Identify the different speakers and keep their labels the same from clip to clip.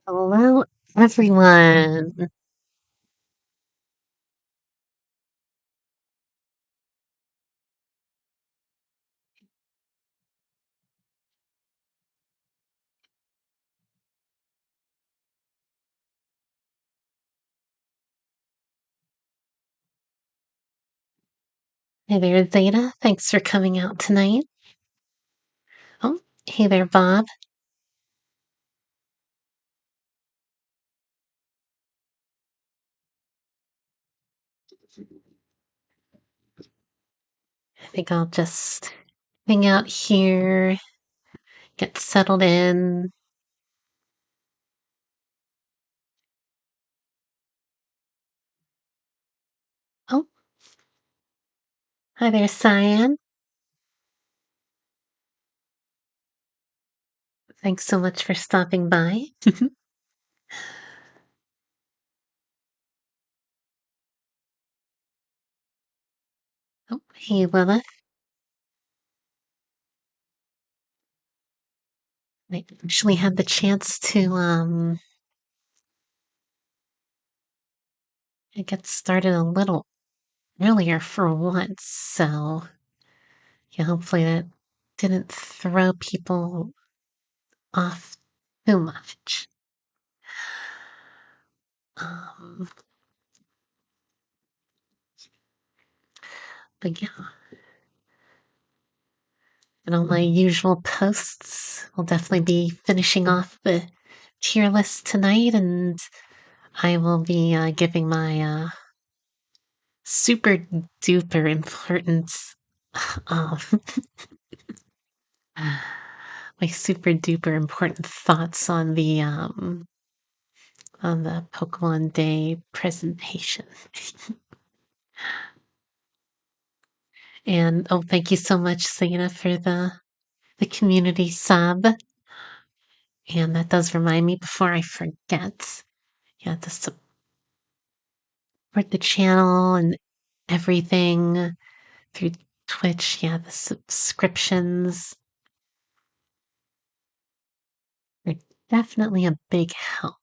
Speaker 1: Hello, everyone. Hey there, Zeta. Thanks for coming out tonight. Oh, hey there, Bob. I think I'll just hang out here, get settled in. Oh, hi there, Cyan. Thanks so much for stopping by. Oh, hey, Lilith. I actually had the chance to get started a little earlier for once, so yeah, hopefully that didn't throw people off too much. Um, but yeah, and on my usual posts, we'll definitely be finishing off the tier list tonight, and I will be giving my super duper important, um, my super duper important thoughts on the Pokemon Day presentation. And oh, thank you so much, Sana, for the community sub. And that does remind me before I forget, yeah, to support the channel and everything through Twitch. Yeah, the subscriptions are definitely a big help.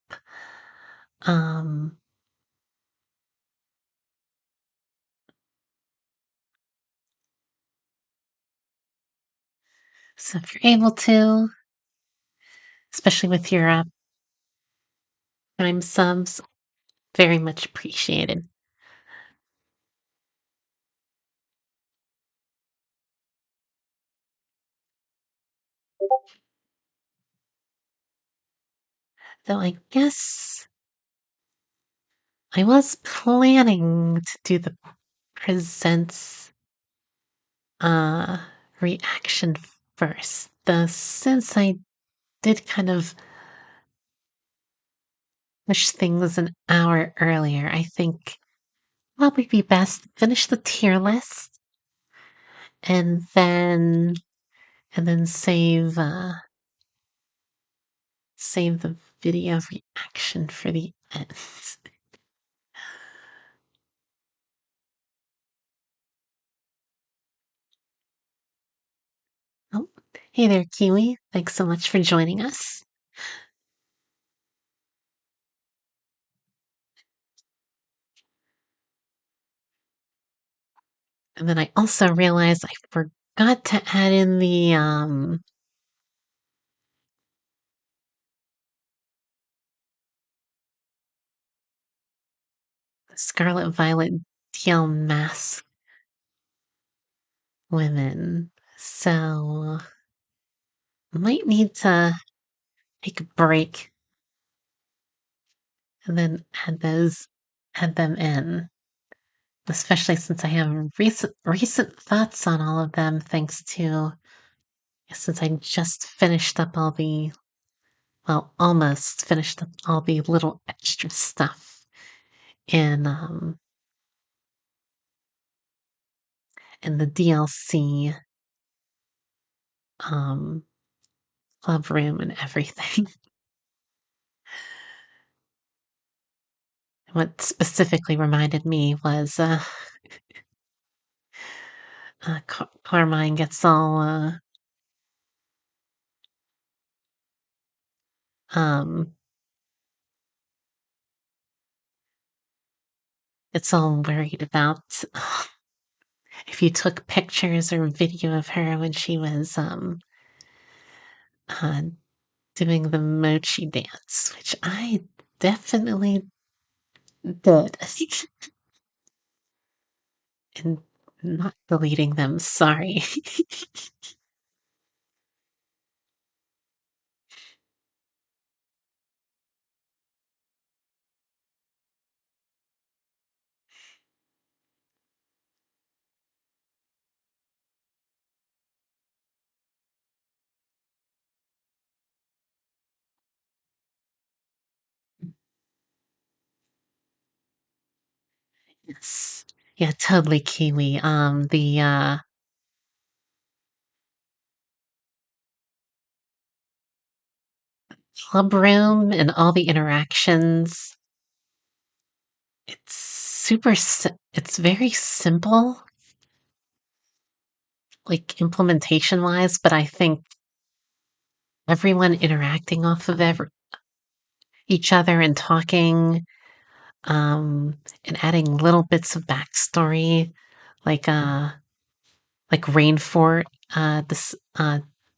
Speaker 1: Um, so if you're able to, especially with your Prime subs, very much appreciated. Though I guess I was planning to do the presents uh reaction first. Though since I did kind of push things an hour earlier, I think probably be best to finish the tier list and then save the video reaction for the end. Oh, hey there, Kiwi. Thanks so much for joining us. And then I also realized I forgot to add in the Scarlet Violet teal mask women. So might need to take a break and then add them in. Especially since I have recent thoughts on all of them, thanks to since I just finished up almost finished up all the little extra stuff in um in the DLC um club room and everything. What specifically reminded me was Carmine gets all um it's all worried about if you took pictures or video of her when she was uh, doing the mochi dance, which I definitely did. And not deleting them, sorry. Yes. Yeah, totally Kiwi. The club room and all the interactions, it's very simple, like implementation wise, but I think everyone interacting off of each other and talking, and adding little bits of backstory, like Rainfort, this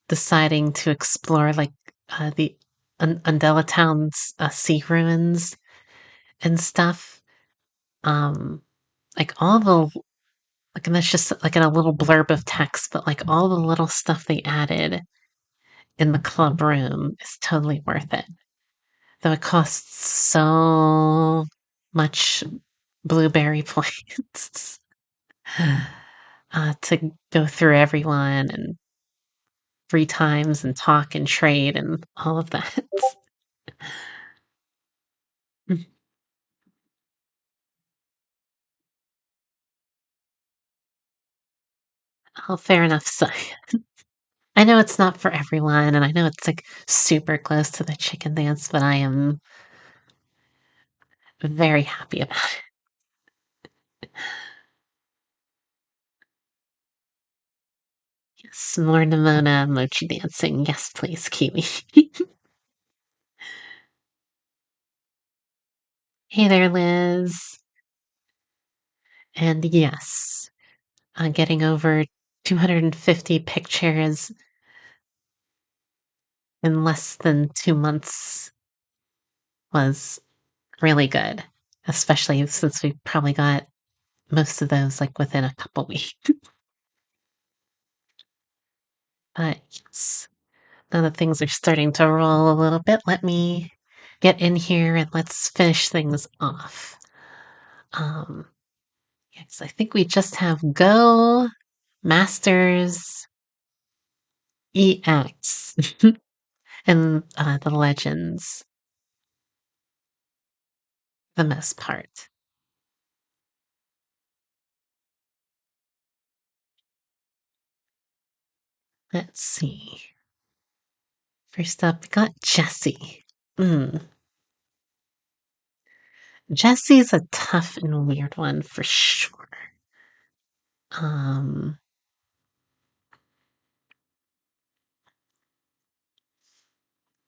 Speaker 1: deciding to explore like the Undella Town's sea ruins and stuff. Um, like all the like, and that's just like in a little blurb of text, but like all the little stuff they added in the club room is totally worth it. Though it costs so much blueberry points to go through everyone and 3 times and talk and trade and all of that. Oh, fair enough. So I know it's not for everyone, and I know it's like super close to the chicken dance, but I am very happy about it. Yes, more Nimona mochi dancing. Yes, please, Kiwi. Hey there, Liz. And yes, getting over 250 pictures in less than 2 months was really good, especially since we probably got most of those like within a couple weeks. But yes, now that things are starting to roll a little bit, let me get in here and let's finish things off. Um, yes, I think we just have Go, Masters, EX, and the Legends, for the most part. Let's see. First up, we got Jessie. Mm. Jessie's a tough and weird one for sure. Um,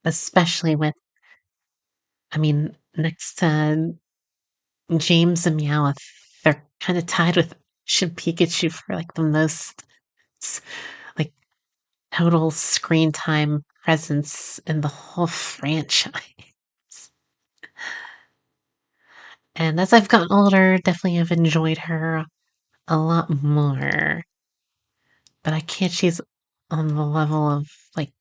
Speaker 1: especially with, I mean, next to James and Meowth, they're kind of tied with Ash and Pikachu for like the most like total screen time presence in the whole franchise. And as I've gotten older, definitely have enjoyed her a lot more. But I can't, she's on the level of like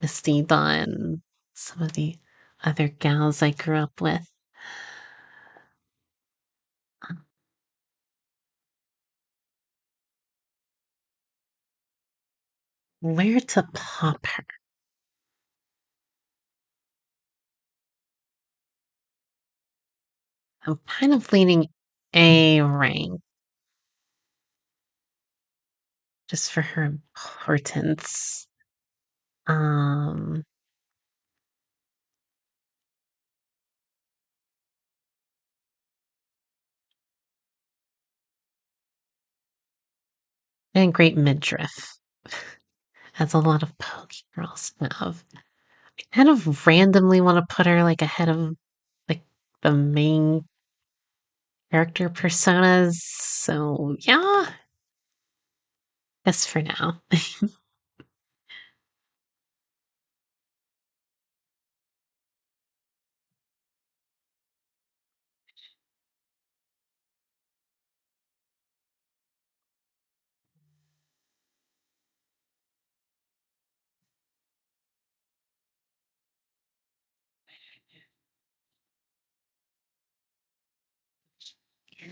Speaker 1: Misty Dawn, some of the other gals I grew up with. Where to pop her? I'm kind of leaning A rank just for her importance. Um, and great midriff, as a lot of Poke girls have. I kind of randomly want to put her like ahead of like the main character personas. So yeah, guess for now.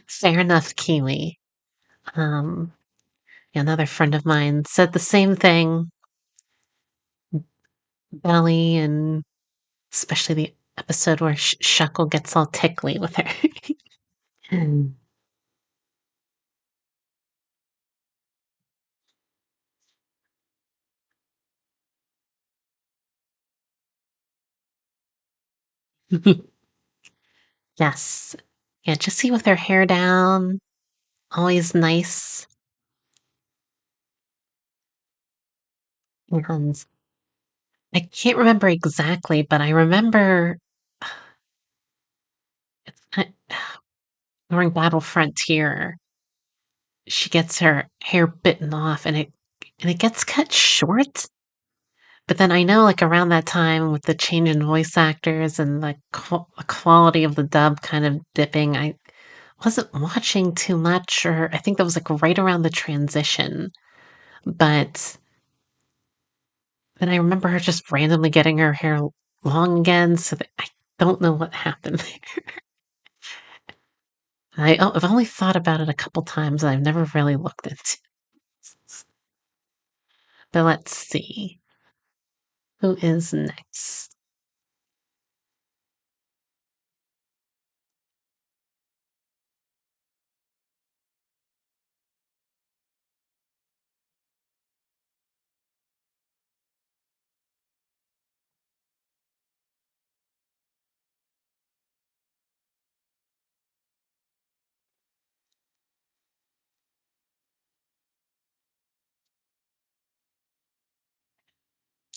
Speaker 1: Fair enough, Kiwi. Um, Another friend of mine said the same thing. Belly, and especially the episode where Shuckle gets all tickly with her. Mm. Yes. Yeah, Jessie with her hair down, always nice. And I can't remember exactly, but I remember uh, during Battle Frontier, she gets her hair bitten off and it gets cut short. But then I know, like, around that time with the change in voice actors and the quality of the dub kind of dipping, I wasn't watching too much, or I think that was, like, right around the transition. But then I remember her just randomly getting her hair long again, so that I don't know what happened there. I've only thought about it a couple times, and I've never really looked into it. But let's see. Who is next?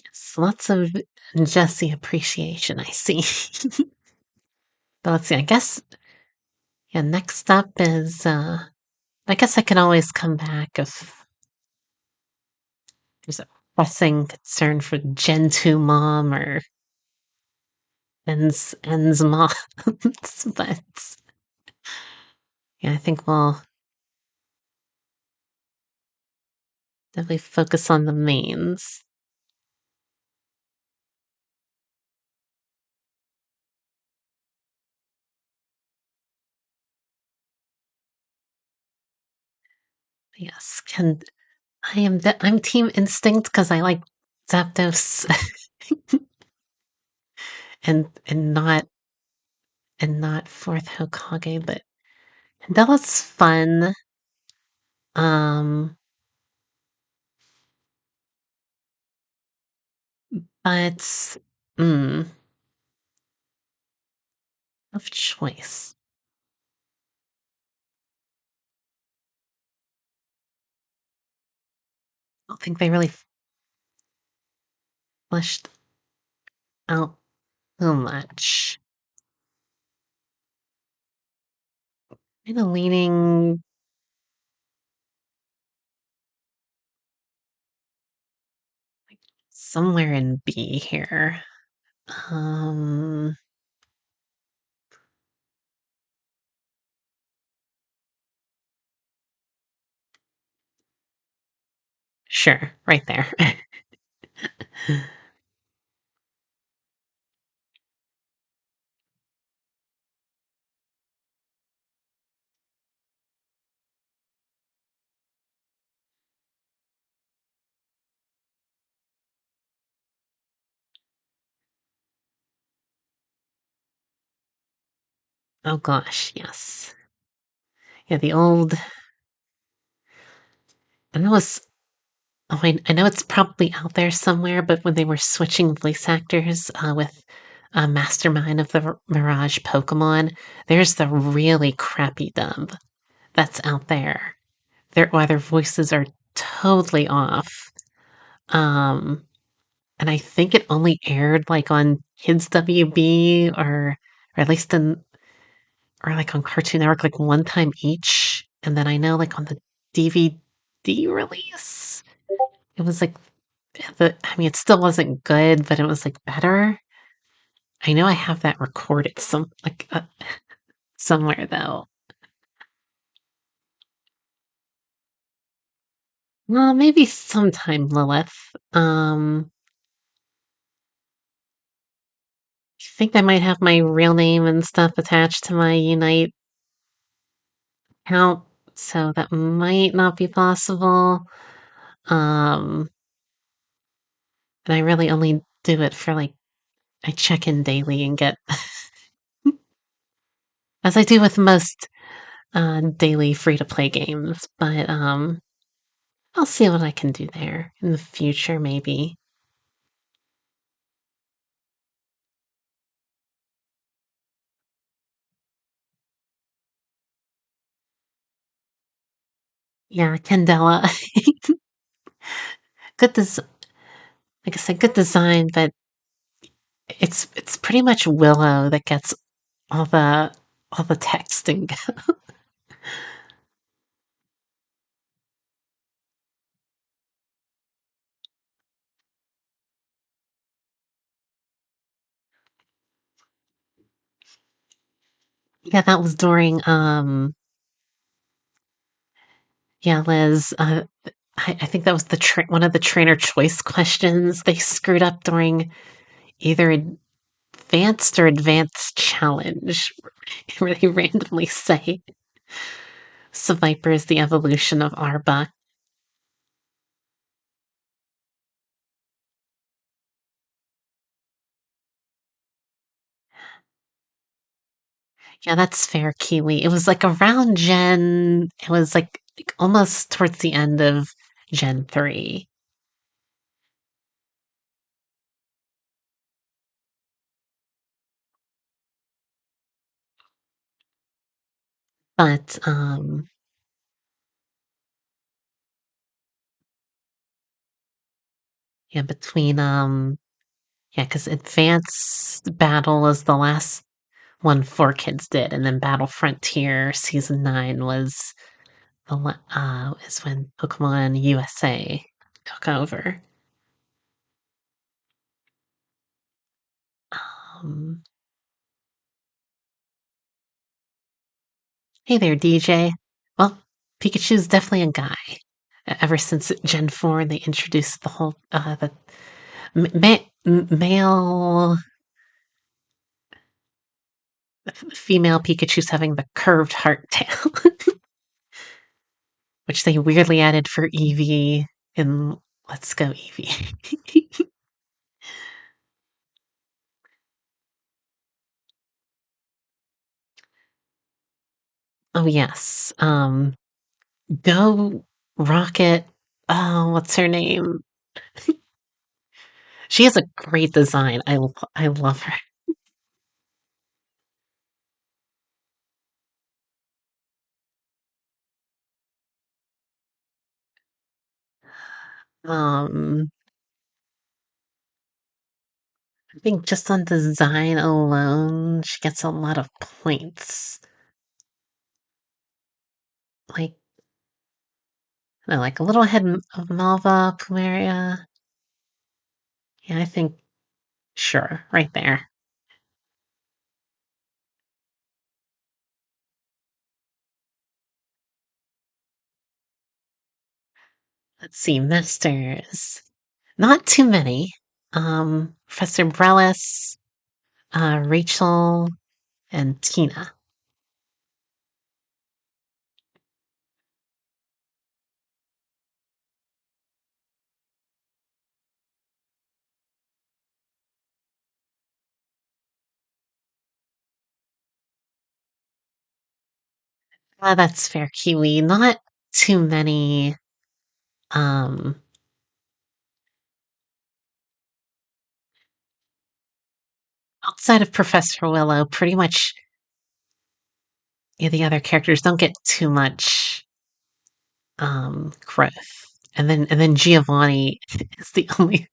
Speaker 1: Yes, lots of Jessie appreciation, I see. But let's see, I guess, yeah, next up is, I guess I can always come back if there's a pressing concern for Gen 2 mom or N's mom. But yeah, I think we'll definitely focus on the mains. Yes, I'm Team Instinct because I like Zapdos and not fourth Hokage, but Candella's fun. Um, but mm, tough choice. I don't think they really fleshed out too much. Kind of leaning somewhere in B here. Um, sure, right there. Oh gosh, yes. Yeah, the old. I know it's. Oh, I know it's probably out there somewhere, but when they were switching voice actors with Mastermind of the Mirage Pokemon, there's the really crappy dub that's out there. Why their voices are totally off. Um, and I think it only aired like on Kids WB or at least in or like on Cartoon Network, like one time each. And then I know like on the DVD release, it was like I mean, it still wasn't good, but it was like better. I know I have that recorded somewhere though. Well, maybe sometime, Lilith. I think I might have my real name and stuff attached to my Unite account, so that might not be possible. Um, and I really only do it for like I check in daily and get, as I do with most daily free to play games. But I'll see what I can do there in the future, maybe. Yeah, Candela. Good des like I said, good design, but it's pretty much Willow that gets all the texting. Yeah, that was during yeah, Liz. I think that was one of the trainer choice questions they screwed up during either advanced or advanced challenge, where they randomly say Viper is the evolution of Arba. Yeah, that's fair, Kiwi. It was like around it was like almost towards the end of Gen 3. But yeah, between yeah, because Advanced Battle was the last one 4Kids did, and then Battle Frontier Season 9 was is when Pokemon USA took over. Um, hey there, DJ. Well, Pikachu's definitely a guy. Ever since Gen 4, they introduced the whole the male female Pikachu's having the curved heart tail, which they weirdly added for Eevee in Let's Go Eevee. Oh yes. Go Rocket. Oh, what's her name? She has a great design. I love her. Um, I think just on design alone, she gets a lot of points. Like, I like a little ahead of Malva, Plumeria. Yeah, I think sure, right there. Let's see, Masters. Not too many. Professor Brelis, Rachel, and Tina. That's fair, Kiwi. Not too many. Um, Outside of Professor Willow, pretty much yeah, the other characters don't get too much growth. And then Giovanni is the only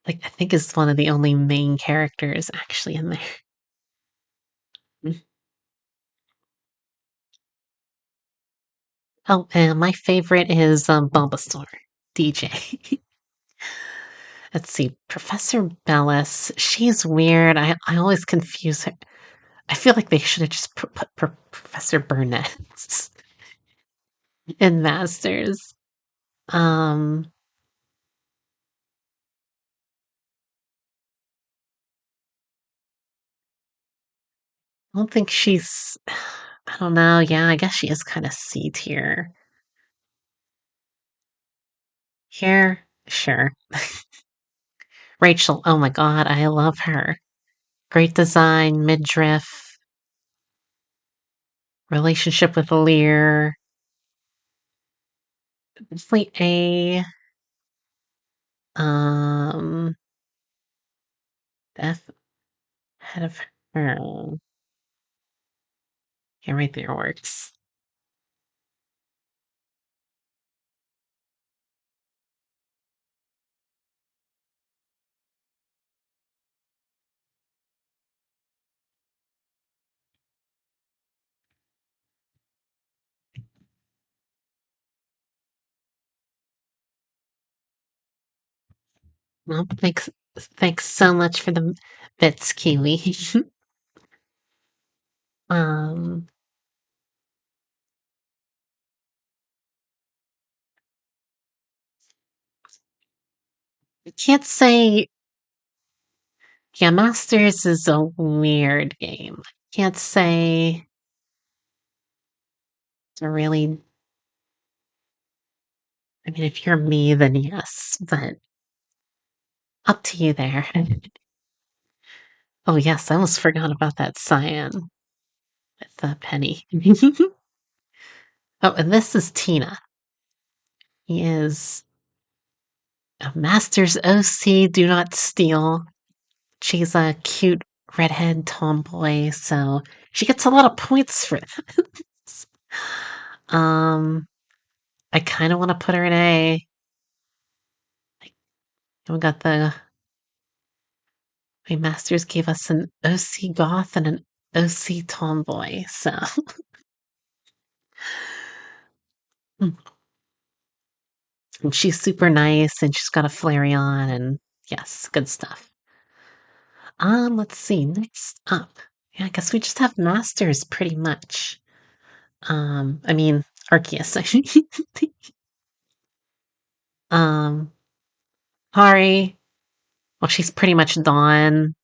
Speaker 1: like I think is one of the only main characters actually in there. Oh, and my favorite is Bulbasaur, DJ. Let's see, Professor Bellis. She's weird. I always confuse her. I feel like they should have just put Professor Burnett in Masters. Um, I don't think she's. I don't know. Yeah, I guess she is kind of C tier. Here, sure. Rachel. Oh my God, I love her. Great design, midriff, relationship with Lear. Definitely A. Um, F head of her. Yeah, right there works. Well, thanks so much for the bits, Kiwi. um, I can't say. Yeah, Masters is a weird game. Can't say it's a really. I mean, if you're me, then yes, but up to you there. Oh yes, I almost forgot about that cyan with Penny. Oh, and this is Tina. He is a Masters OC. Do not steal. She's a cute redhead tomboy, so she gets a lot of points for this. Um, I kind of want to put her in A. Like, we got the my masters gave us an OC goth and an OC tomboy, so and she's super nice and she's got a Flareon and yes, good stuff. Let's see, next up. Yeah, I guess we just have masters pretty much. I mean Arceus. um Hari. Well, she's pretty much Dawn.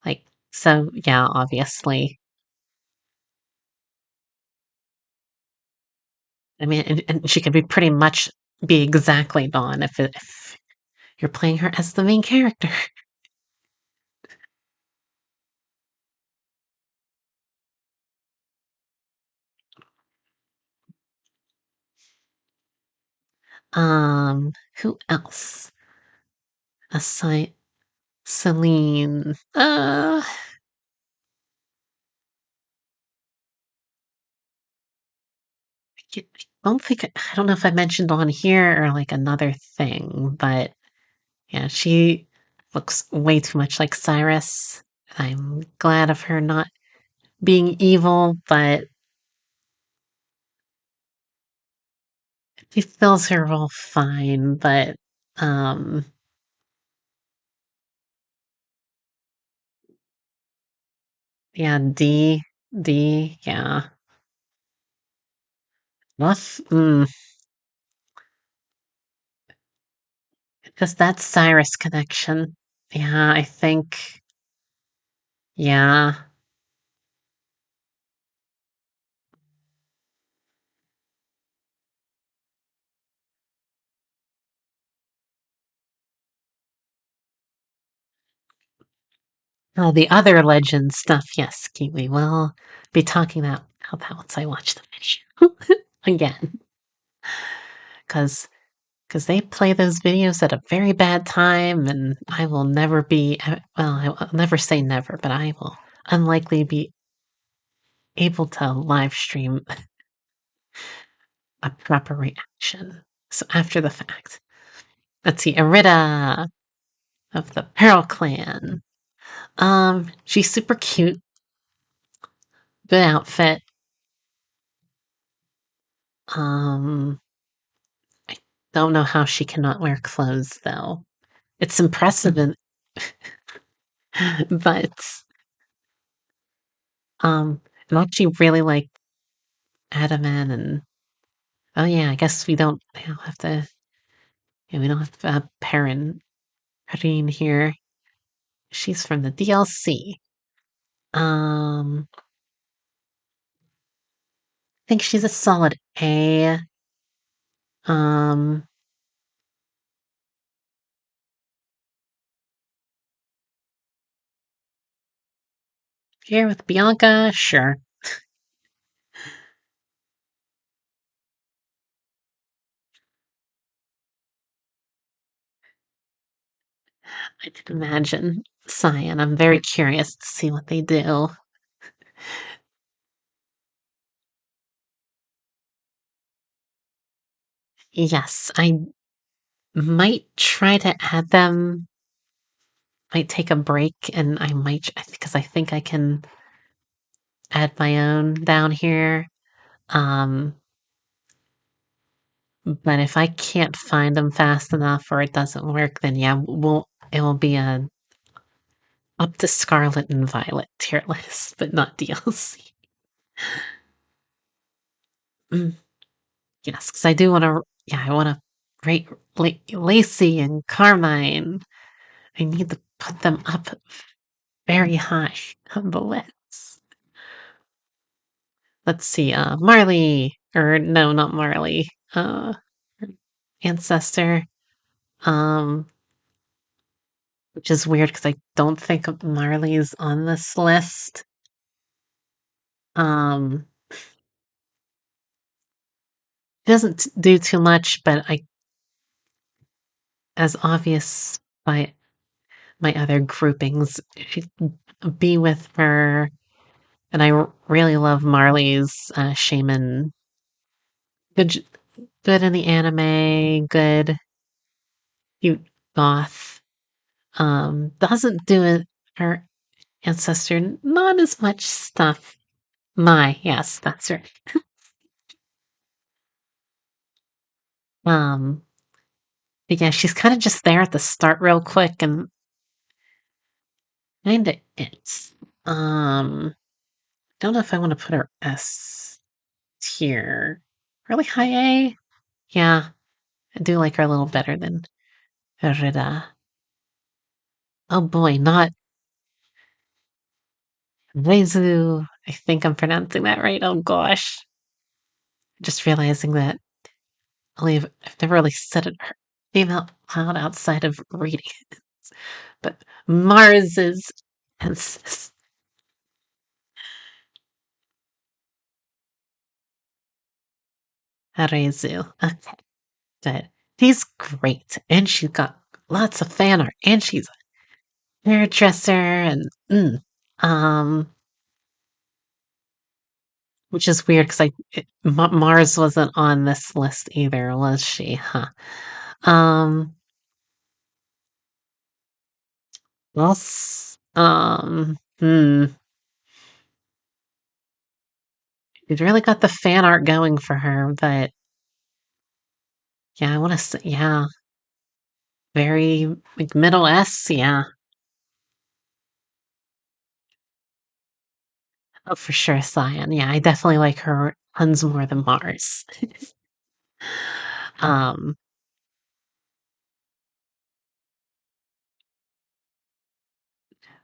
Speaker 1: Like, so yeah, obviously. I mean, and she could be pretty much be exactly Dawn if you're playing her as the main character. Who else? Aside Celine. I don't think I don't know if I mentioned on here or like another thing, but yeah, she looks way too much like Cyrus. I'm glad of her not being evil, but she fills her role fine. But um, yeah, yeah, rough. Just that Cyrus connection. Yeah, I think. Yeah. Oh, the other legend stuff. Yes, Kiwi. We'll be talking about that once I watch the video again, because they play those videos at a very bad time, and I will never be. Well, I'll never say never, but I will unlikely be able to live stream a proper reaction. So after the fact, let's see, Arita of the Pearl Clan. She's super cute, good outfit. Um, I don't know how she cannot wear clothes though. It's impressive, but um, I actually really like Adaman and oh yeah, I don't have to. Yeah, we don't have Perrine here. She's from the DLC. I think she's a solid A. Um, here with Bianca, sure. I can imagine Cyan. I'm very curious to see what they do. Yes, I might try to add them. Might take a break, and I might because I think I can add my own down here. Um, but if I can't find them fast enough or it doesn't work, then yeah, it will be a up to Scarlet and Violet tier list, but not DLC. Mm, yes, because I do want to. Yeah, I want to rate Lacey and Carmine. I need to put them up very high on the list. Let's see. Marley, or no, not Marley. Ancestor. Um, which is weird because I don't think Marley's on this list. Um, she doesn't do too much, but as obvious by my other groupings, she'd be with her, and I really love Marley's shaman. Good, good in the anime. Good, cute goth. Doesn't do it. Her ancestor, not as much stuff. Yes, that's right. Um, but yeah, she's kind of just there at the start real quick and kind of it. Don't know if I want to put her S tier. Really high A? Yeah, I do like her a little better than Rida. Oh boy, not Rezu. I think I'm pronouncing that right. Oh gosh. Just realizing that I've never really said it name out loud outside of reading it. But Mars is Rezu. Okay, good. She's great. And she's got lots of fan art. And she's a hairdresser and um which is weird because Mars wasn't on this list either, was she? Huh. Um, well, she's really got the fan art going for her, but yeah, I want to say, yeah, very like middle S, yeah. Oh, for sure, Cyan. Yeah, I definitely like her tons more than Mars. um,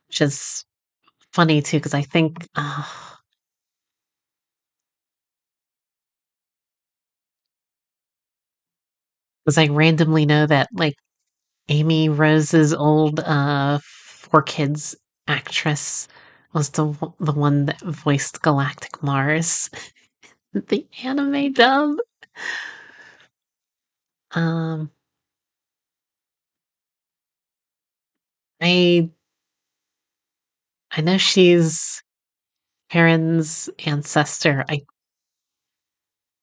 Speaker 1: which is funny too, because I think, because I randomly know that like Amy Rose's old Four Kids actress was the one that voiced Galactic Mars, the anime dub. Um, I I know she's Karen's ancestor. I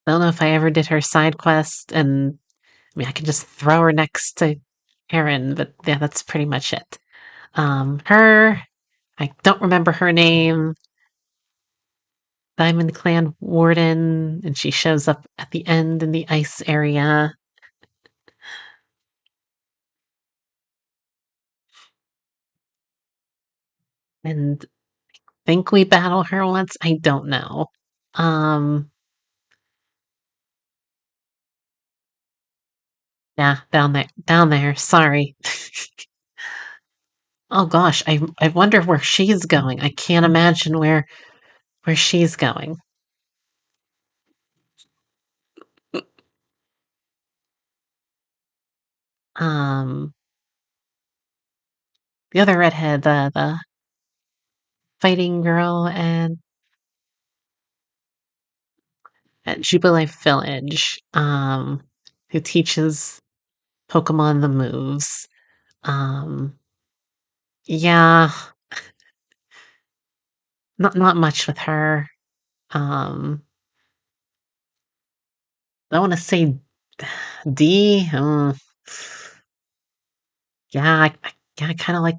Speaker 1: don't know if I ever did her side quest, and I mean I can just throw her next to Karen, but yeah, that's pretty much it. Her I don't remember her name. Diamond Clan warden, and she shows up at the end in the ice area. And think we battle her once. I don't know. Um, yeah, down there. Sorry. Oh gosh, I wonder where she's going. I can't imagine where she's going. Um, the other redhead, the fighting girl, and at Jubilee Village, who teaches Pokemon the moves. Um, yeah, not much with her. Um, I want to say D. Yeah, yeah, I kind of like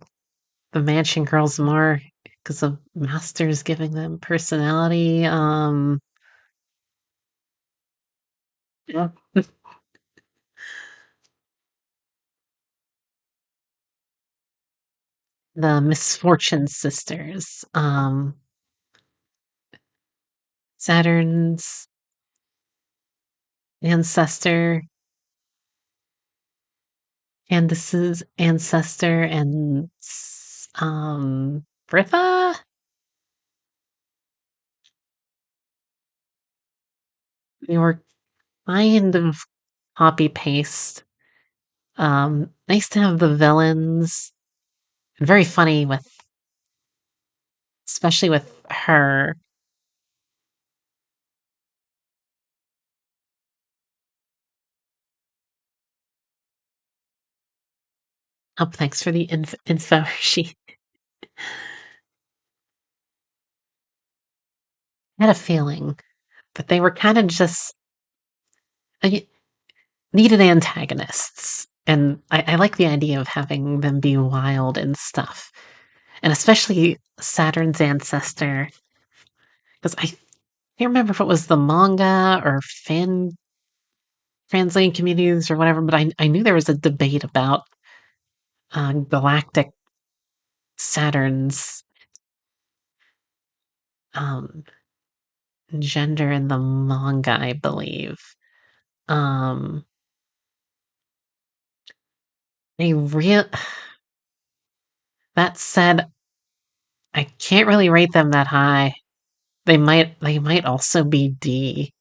Speaker 1: the Mansion Girls more because of Masters giving them personality. Yeah. The Misfortune sisters. Saturn's ancestor, Candace's ancestor, and Bertha. They were kind of copy paste. Nice to have the villains. Very funny with, especially with her. Oh, thanks for the info. She had a feeling that they were kind of just uh, needed antagonists. And I like the idea of having them be wild and stuff. And especially Saturn's ancestor. Because I can't remember if it was the manga or translating communities or whatever, but I knew there was a debate about galactic Saturn's um, gender in the manga, I believe. Um, they real That said, I can't really rate them that high. They might also be D,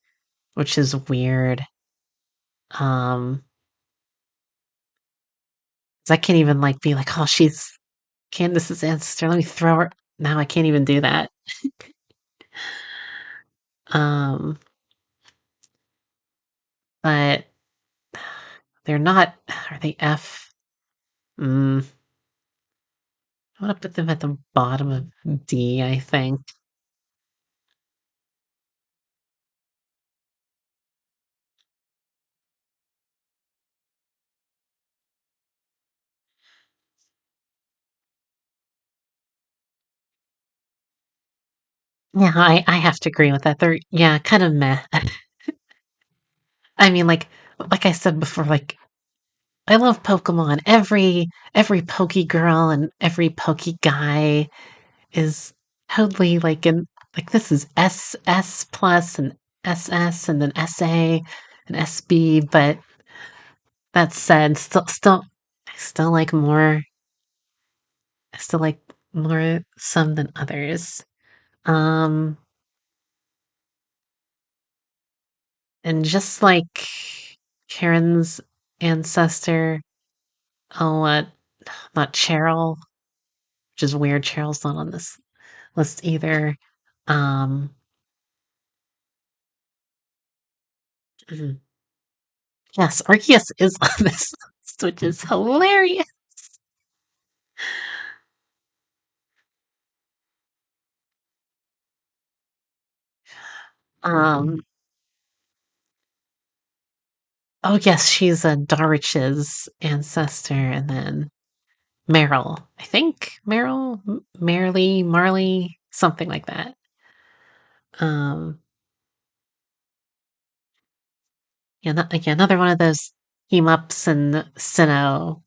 Speaker 1: which is weird. 'Cause I can't even like be like, oh, she's Candace's ancestor. Let me throw her. Now I can't even do that. Um, but they're not. Are they F? Mm, I want to put them at the bottom of D, I think. Yeah, I have to agree with that. They're, yeah, kind of meh. I mean, like I said before, like I love Pokemon. Every Poke girl and every Poke guy is totally like this is S plus and SS and then SA and SB, but that said, I still like more I still like more some than others. Um and just like Karen's ancestor, oh not Cheryl, which is weird. Cheryl's not on this list either. Um yes, Arceus is on this list, which is hilarious. Um, oh yes, she's a Darwich's ancestor, and then Meryl. I think Meryl, Marley, something like that. Um, yeah, another one of those team ups and Sinnoh.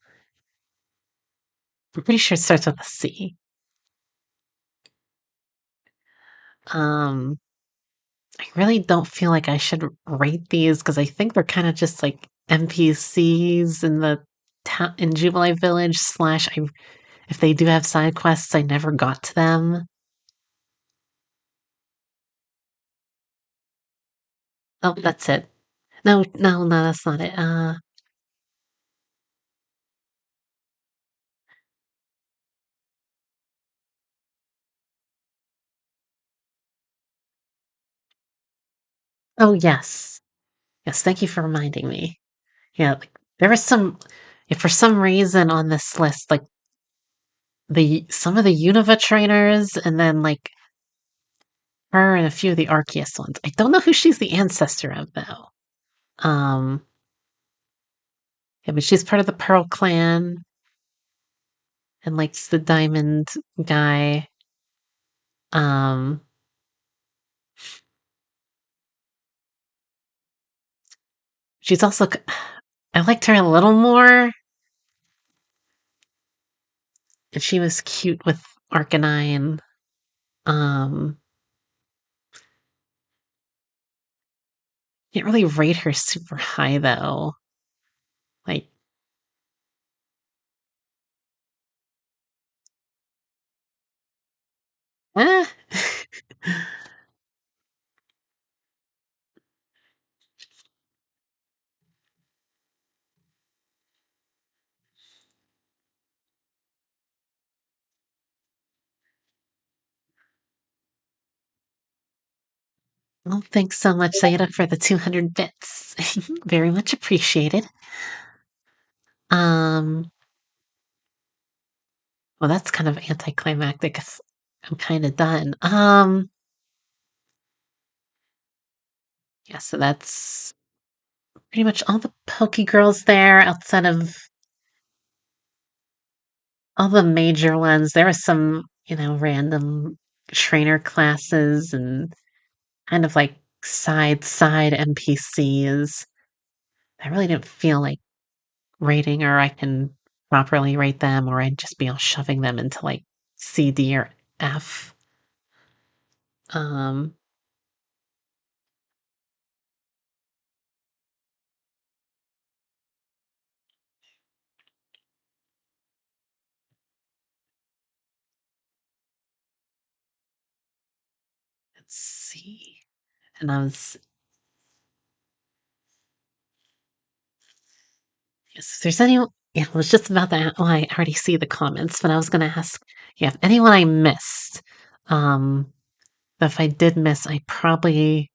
Speaker 1: I'm pretty sure it starts with a C. Um, I really don't feel like I should rate these because I think they're kind of just like NPCs in the town in Jubilee Village. Slash, if they do have side quests, I never got to them. Oh, that's it. No, no, no, that's not it. Oh, yes. Yes, thank you for reminding me. Yeah, like, there was some if for some reason on this list, like, the some of the Unova trainers and then, like, her and a few of the Arceus ones. I don't know who she's the ancestor of, though. Um, yeah, but she's part of the Pearl clan and likes the diamond guy. Um, she's also I liked her a little more, and she was cute with Arcanine. Um, can't really rate her super high, though. Like, eh. Well, thanks so much, Sayada, for the 200 bits. Very much appreciated. Um, well, that's kind of anticlimactic 'cause I'm kind of done. Yeah, so that's pretty much all the Poke Girls there outside of all the major ones. There were some, random trainer classes and kind of like side NPCs. I really didn't feel like rating or I can properly rate them or I'd just be all shoving them into like C, D, or F. Um, let's see. And yes, if there's any, yeah, I was just about that. Oh, I already see the comments, but I was going to ask, yeah, if anyone I missed, um, if I did miss, I probably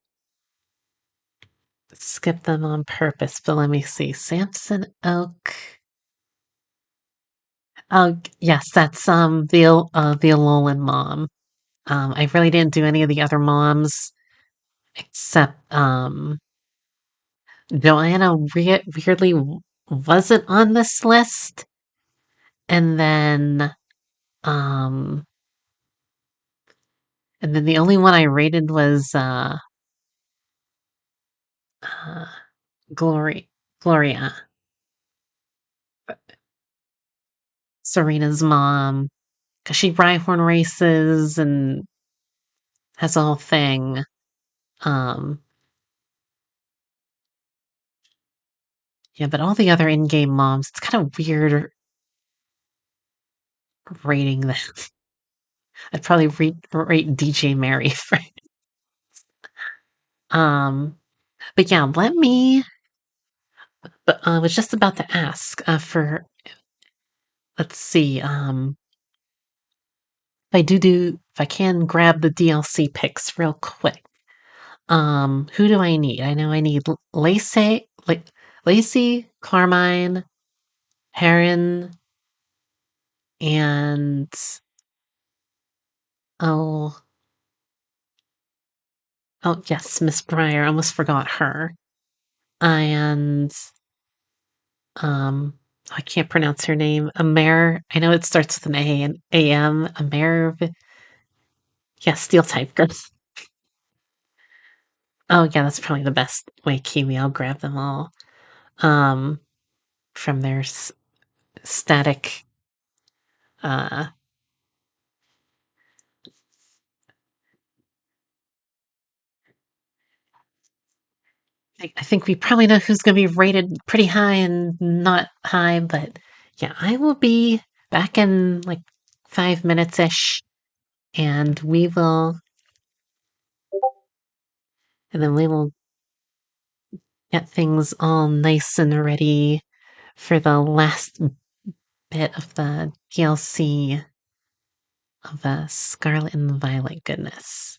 Speaker 1: skipped them on purpose. But let me see. Samson Oak. Oh, yes, that's the Alolan mom. I really didn't do any of the other moms except Joanna weirdly wasn't on this list, and then um, and then the only one I rated was uh, Glory Gloria, Serena's mom, because she Rhyhorn races and has a whole thing. Um, yeah, but all the other in-game moms, it's kind of weird rating them. I'd probably rate DJ Mary for. Um, but yeah, let me. But I was just about to ask for. Let's see. If I can grab the DLC picks real quick. Who do I need? I know I need Lacey, Carmine, Heron, and oh, oh yes, Miss Breyer. I almost forgot her. And I can't pronounce her name. Amer. I know it starts with an A and AM. Amer. Yeah, steel type girl. Oh, yeah, that's probably the best way, Kiwi. I'll grab them all um, from their static. Uh, I think we probably know who's going to be rated pretty high and not high, but yeah, I will be back in like 5 minutes ish, and we will get things all nice and ready for the last bit of the DLC of Scarlet and Violet goodness.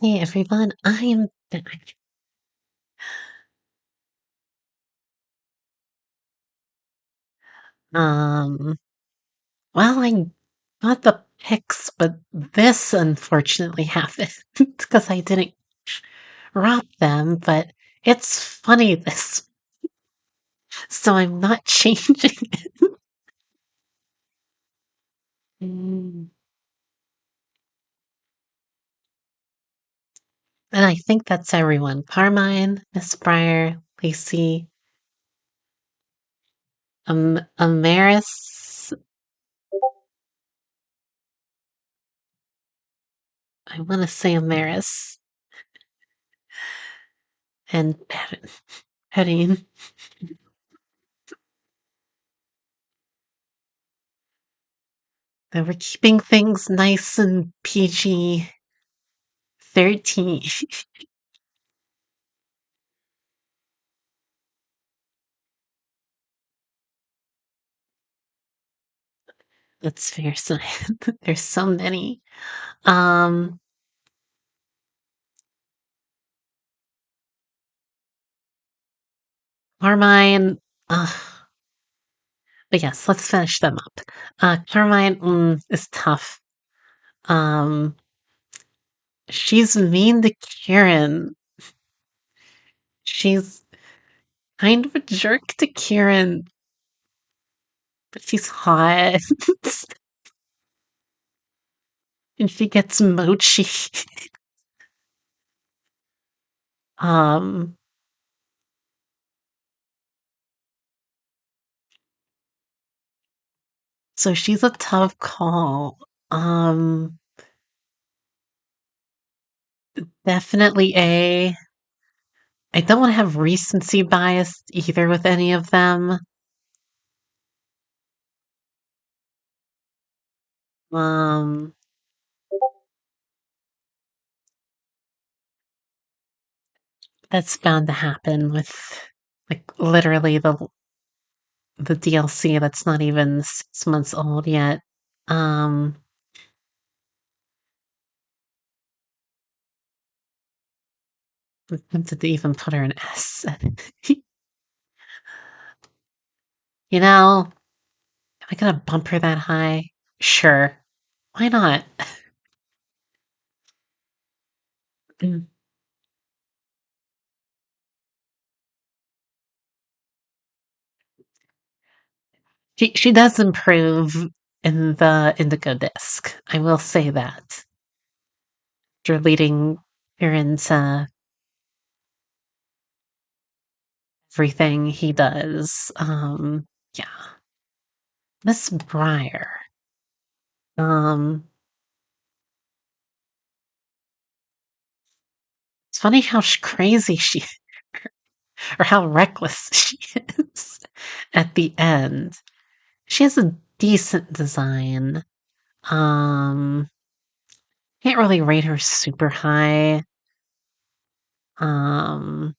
Speaker 1: Hey everyone, I am back. Um, well, I got the pics, but this unfortunately happened because I didn't crop them, but it's funny this, so I'm not changing it. Mm. And I think that's everyone. Carmine, Miss Breyer, Lacey, Amaris, I want to say Amaris, and Petting. They were keeping things nice and PG 13. That's fair. So there's so many. Um, Carmine. Uh, but yes, let's finish them up. Carmine is tough. Um, she's mean to Kieran. She's kind of a jerk to Kieran, but she's hot. And she gets mochi. Um, so she's a tough call. Um, Definitely A. I don't want to have recency bias either with any of them. Um, that's bound to happen with like literally the DLC that's not even 6 months old yet. Um, I'm tempted to even put her in S. You know, am I gonna bump her that high? Sure. Why not? Mm. She does improve in the Indigo disc. I will say that. After leading her into everything he does. Yeah. Miss Breyer. Um, it's funny how crazy she or how reckless she is at the end. She has a decent design. Um, can't really rate her super high. Um,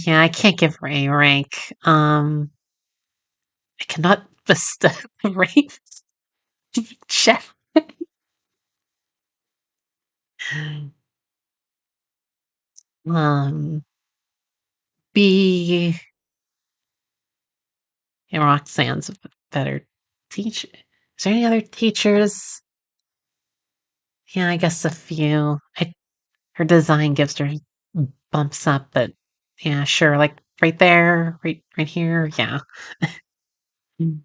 Speaker 1: yeah, I can't give her a rank. I cannot bestow a rank. Check. Um, B. Yeah, Roxanne's a better teacher. Is there any other teachers? Yeah, I guess a few. Her design gives her bumps up, but yeah, sure. Like right there, right here. Yeah. Mm.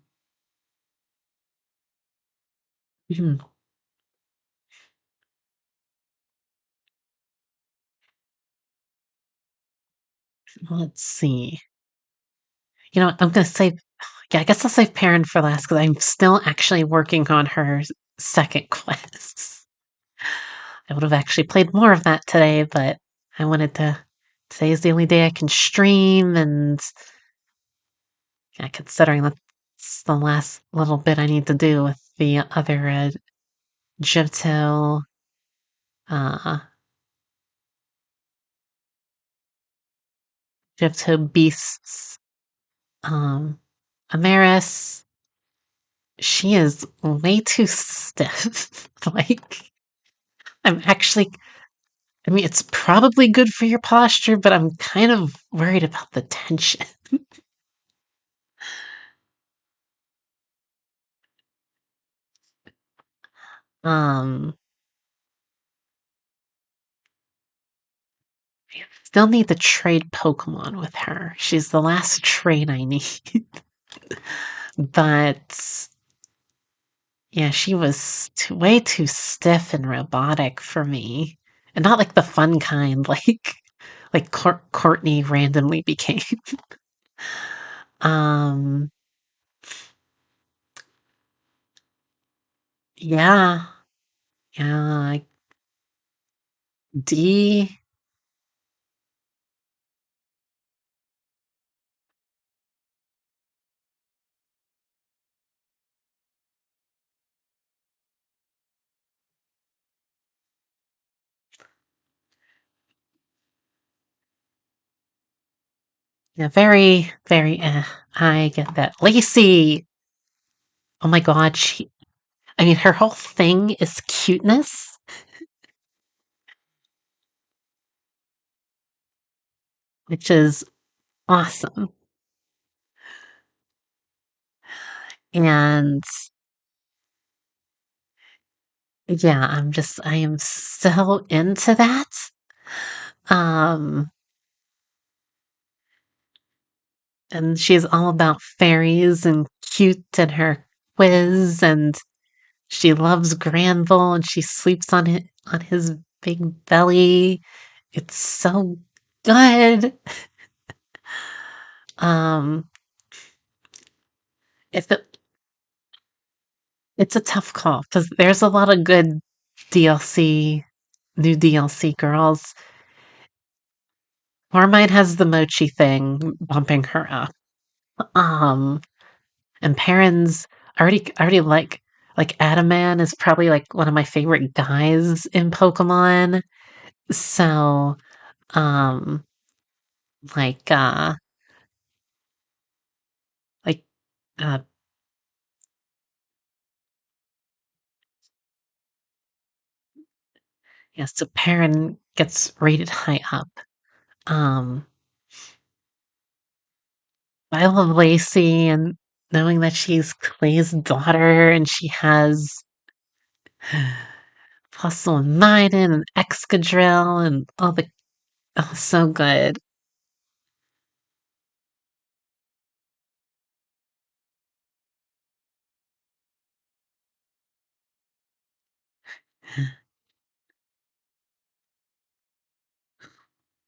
Speaker 1: Mhm. Let's see. You know what? I'm gonna say, yeah, I guess I'll save Perrin for last because I'm still actually working on her second quest. I would have actually played more of that today, but I wanted to. Today is the only day I can stream, and yeah, considering that's the last little bit I need to do with the other Johto, uh, Johto beasts. Um, Amaris, she is way too stiff. Like, I'm actually, I mean, it's probably good for your posture, but I'm kind of worried about the tension. Um, Still need to trade Pokemon with her. She's the last trade I need. But yeah, she was way too stiff and robotic for me. And not like the fun kind, like Courtney randomly became. Um, yeah, yeah, D. Yeah, very, very. I get that. Lacey. Oh my God, she. I mean, her whole thing is cuteness, which is awesome. And yeah, I am so into that. Um, and she's all about fairies and cute and her quiz, and she loves Granville and she sleeps on his big belly. It's so good. Um, if it, it's a tough call because there's a lot of good DLC, new DLC girls. Carmine has the mochi thing bumping her up. Um, and Perrin's I already like Adaman is probably like one of my favorite guys in Pokemon. So, um, like like uh yeah, so Perrin gets rated high up. Um, I love Lacey and knowing that she's Clay's daughter and she has Fossil and Maiden and Excadrill and all the oh so good.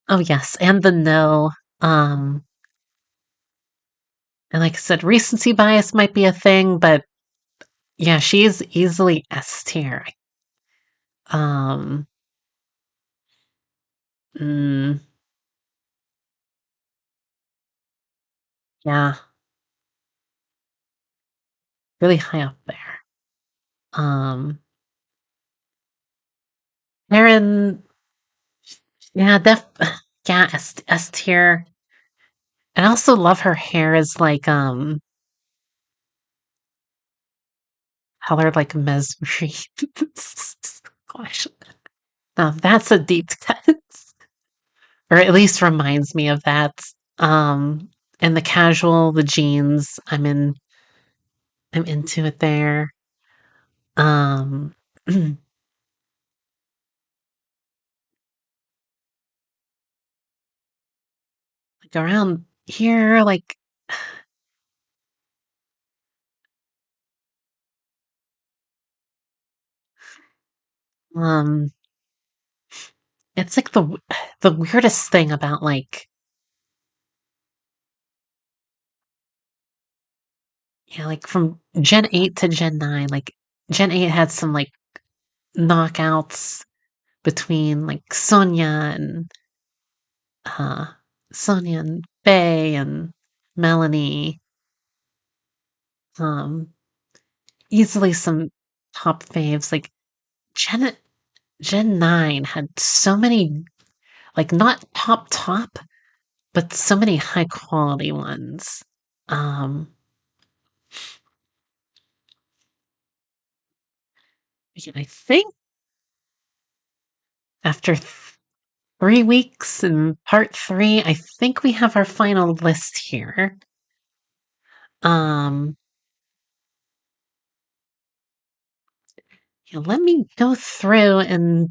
Speaker 1: Oh yes, and the no. Um, and like I said, recency bias might be a thing, but yeah, she's easily S tier. Um, mm, yeah, really high up there. Um, Erin, yeah, yeah, S tier. And I also love her hair is like colored like mesmery. Gosh, now that's a deep cut, or at least reminds me of that. Um, and the casual, the jeans, I'm into it there. Like around here, like um, it's like the weirdest thing about like yeah, like from Gen 8 to Gen 9, like Gen 8 had some like knockouts between like uh Sonia and Faye and Melanie. Um, Easily some top faves. Like Gen Gen 9 had so many like not top, but so many high quality ones. Um, yeah, I think after 3 weeks in part three, I think we have our final list here. Um, yeah, let me go through and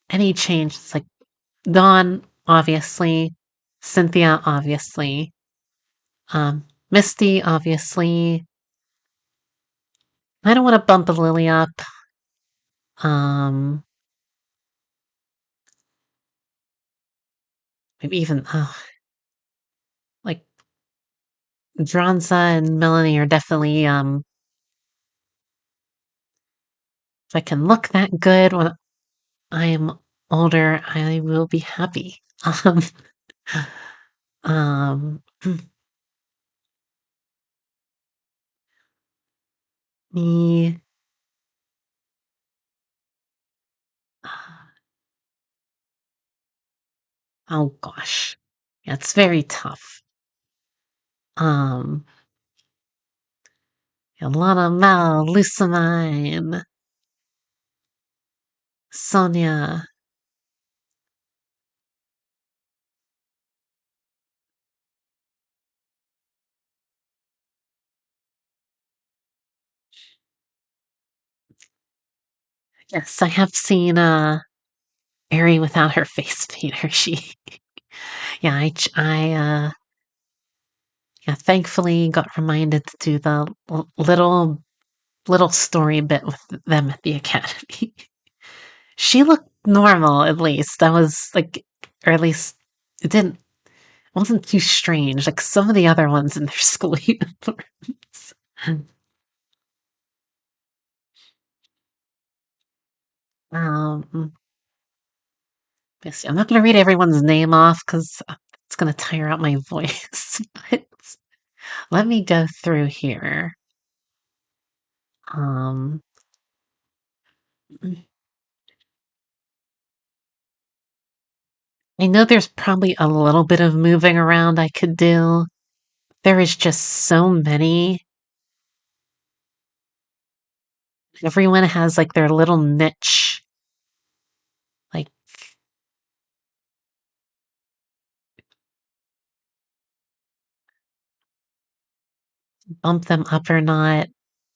Speaker 1: any changes like Dawn, obviously, Cynthia, obviously, Misty, obviously. I don't want to bump Lily up. Um, maybe even like Dranza and Melanie are definitely if I can look that good when I am older, I will be happy. Um, um, me, oh gosh, yeah, it's very tough. Um, Lana, Mel, Lucamine, Sonia. Yes, I have seen Ari without her face painter. She, yeah, yeah, thankfully got reminded to do the little story bit with them at the academy. She looked normal, at least. That was like, or at least it didn't, it wasn't too strange. Like some of the other ones in their school uniforms. Um, yes, I'm not going to read everyone's name off because it's going to tire out my voice. But let me go through here. Um, I know there's probably a little bit of moving around I could do. There is just so many. Everyone has like their little niche, like bump them up or not.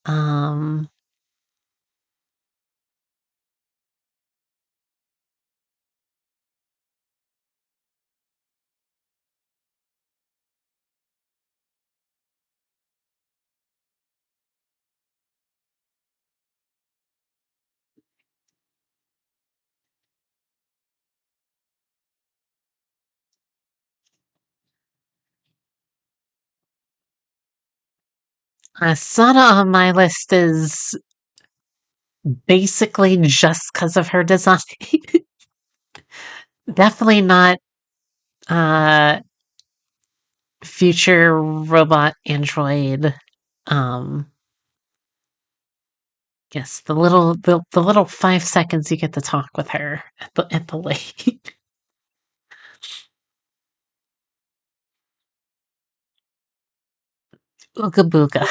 Speaker 1: Um, Sana on my list is basically just because of her design. Definitely not uh future robot android. Um, yes, the little 5 seconds you get to talk with her at the lake. Ooga booga.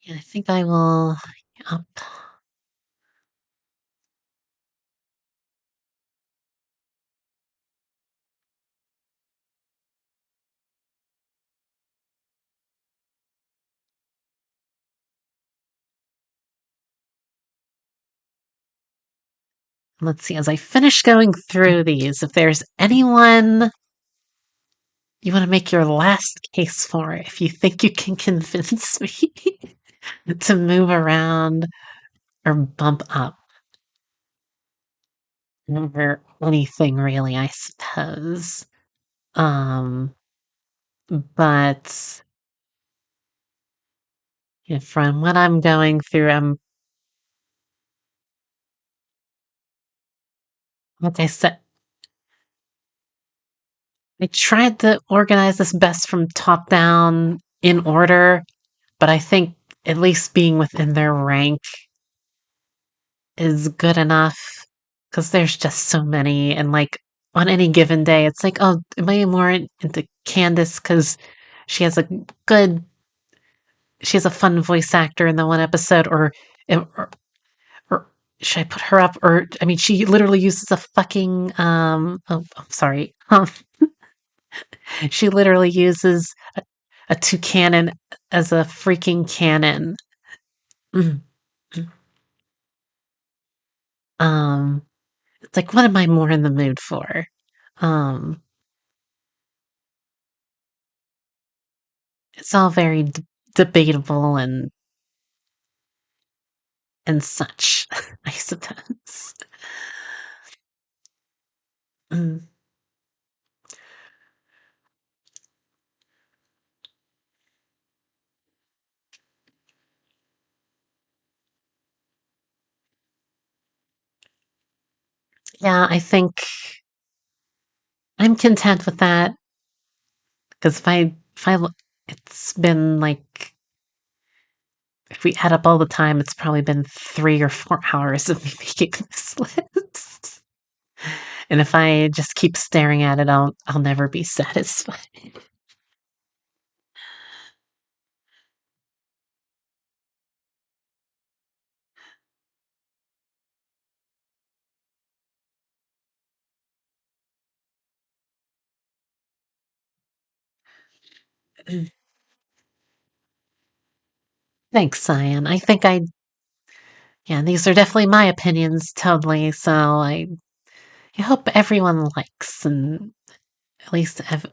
Speaker 1: Yeah, I think I will up. Let's see, as I finish going through these, if there's anyone you want to make your last case for, if you think you can convince me to move around or bump up or anything really, I suppose. Um, but Yeah, from what I'm going through, like I said, I tried to organize this best from top down in order, but I think at least being within their rank is good enough because there's just so many. And like on any given day, it's like, oh, am I more into Candace because she has a good, she has a fun voice actor in the one episode, or, or should I put her up? Or, I mean, she literally uses a fucking, oh, I'm sorry. She literally uses a toucan as a freaking cannon. Mm. Um, it's like, what am I more in the mood for? Um, it's all very debatable and such, I suppose. Mm. Yeah, I think I'm content with that because it's been like if we add up all the time, it's probably been 3 or 4 hours of me making this list. And if I just keep staring at it, I'll never be satisfied. Thanks, Cyan. Yeah, these are definitely my opinions, totally. So I hope everyone likes and at least have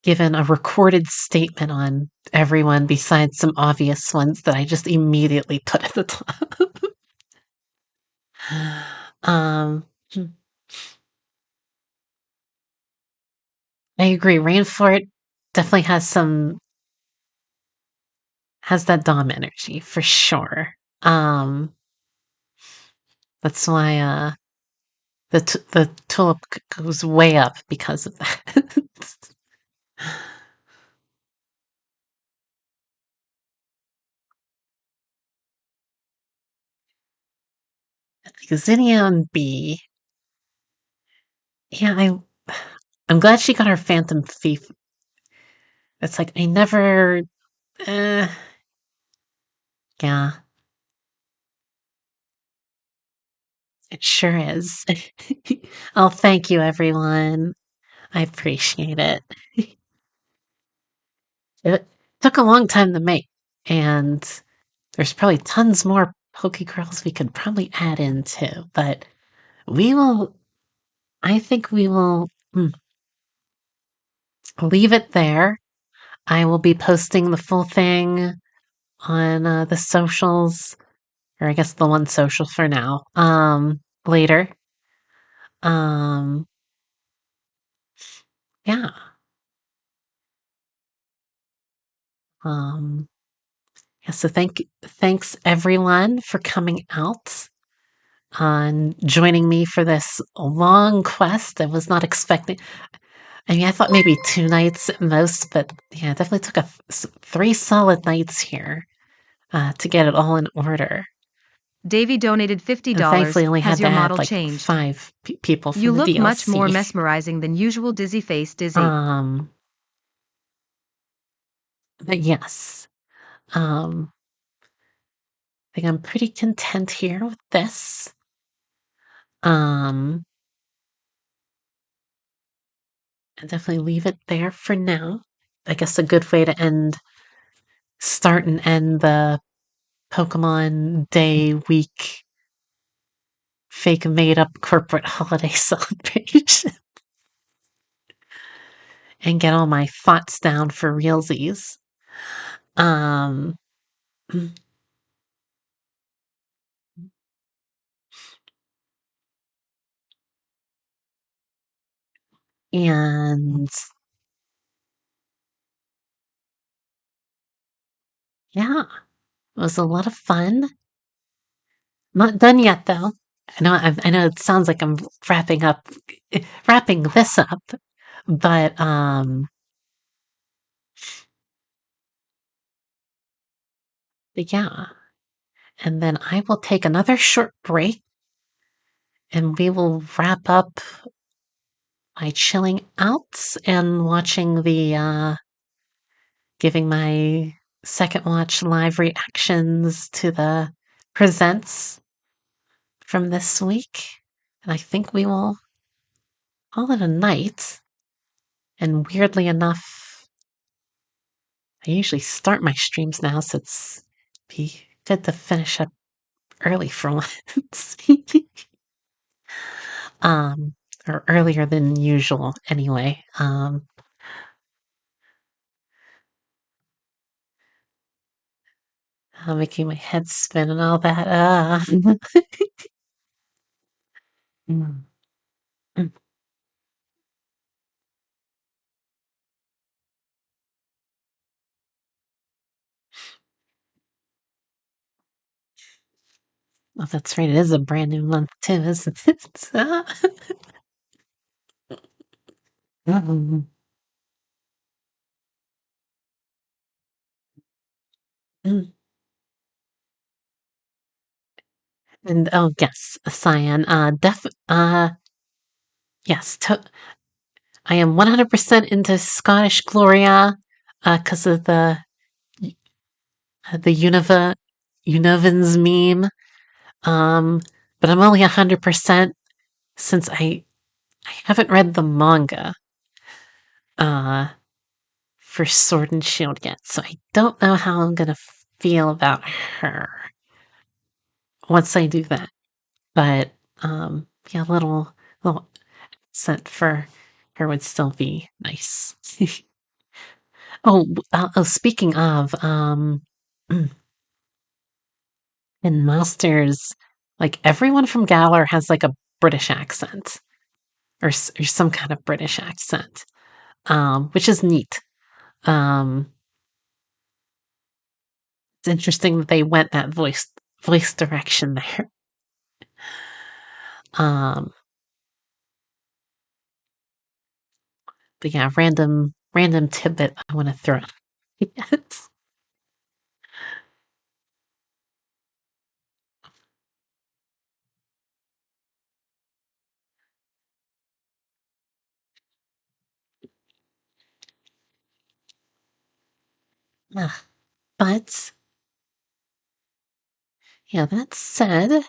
Speaker 1: given a recorded statement on everyone besides some obvious ones that I just immediately put at the top. um, I agree. Rainfort definitely has that Dom energy for sure. Um, that's why the tulip goes way up because of that. Zinnia and B. Yeah, I'm glad she got her Phantom Thief. It's like I never. Uh, yeah, it sure is. Oh, thank you, everyone. I appreciate it. It took a long time to make, and there's probably tons more Poke Girls we could probably add in too. But we will. I think we will leave it there. I will be posting the full thing on the socials, or I guess the one social for now. Later. Um, yeah. Um, yeah. So thanks everyone for coming out and joining me for this long quest. I was not expecting. I mean, I thought maybe 2 nights at most, but yeah, it definitely took 3 solid nights here to get it all in order.
Speaker 2: Davy donated
Speaker 1: And
Speaker 2: $50.
Speaker 1: thankfully, only
Speaker 2: Has
Speaker 1: had to
Speaker 2: your
Speaker 1: add
Speaker 2: model
Speaker 1: like
Speaker 2: changed?
Speaker 1: five people
Speaker 2: You
Speaker 1: from the
Speaker 2: look much more
Speaker 1: DLC.
Speaker 2: mesmerizing than usual, Dizzy Face Dizzy.
Speaker 1: Um, but yes, I think I'm pretty content here with this. Um, and definitely leave it there for now. I guess a good way to start and end the Pokemon Day week fake made up corporate holiday celebration and get all my thoughts down for realsies. Um, and Yeah, it was a lot of fun. Not done yet, though. I know it sounds like I'm wrapping this up, but yeah. And then I will take another short break, and we will wrap up by chilling out and watching giving my second watch live reactions to the presents from this week. And I think we will call it a night. And weirdly enough, I usually start my streams now, so it's be good to finish up early for once. um, or earlier than usual anyway. Making my head spin and all that. Mm, mm. Oh, that's right. It is a brand new month too, isn't it? Mm, mm. And oh yes, cyan. Yes. I am 100% into Scottish Gloria, because of the Univans meme. Um, but I'm only 100% since I haven't read the manga uh for Sword and Shield yet, so I don't know how I'm gonna feel about her once I do that. But yeah, little scent for her would still be nice. Speaking of in Masters, like everyone from Galar has like a British accent or some kind of British accent, which is neat. Um, it's interesting that they went that voice direction there. Um, but yeah, random tidbit I want to throw. Yes. Ah, but yeah, that said,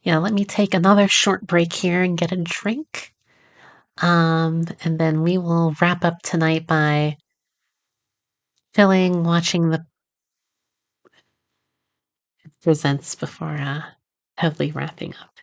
Speaker 1: yeah, let me take another short break here and get a drink. And then we will wrap up tonight by watching the presents before totally wrapping up.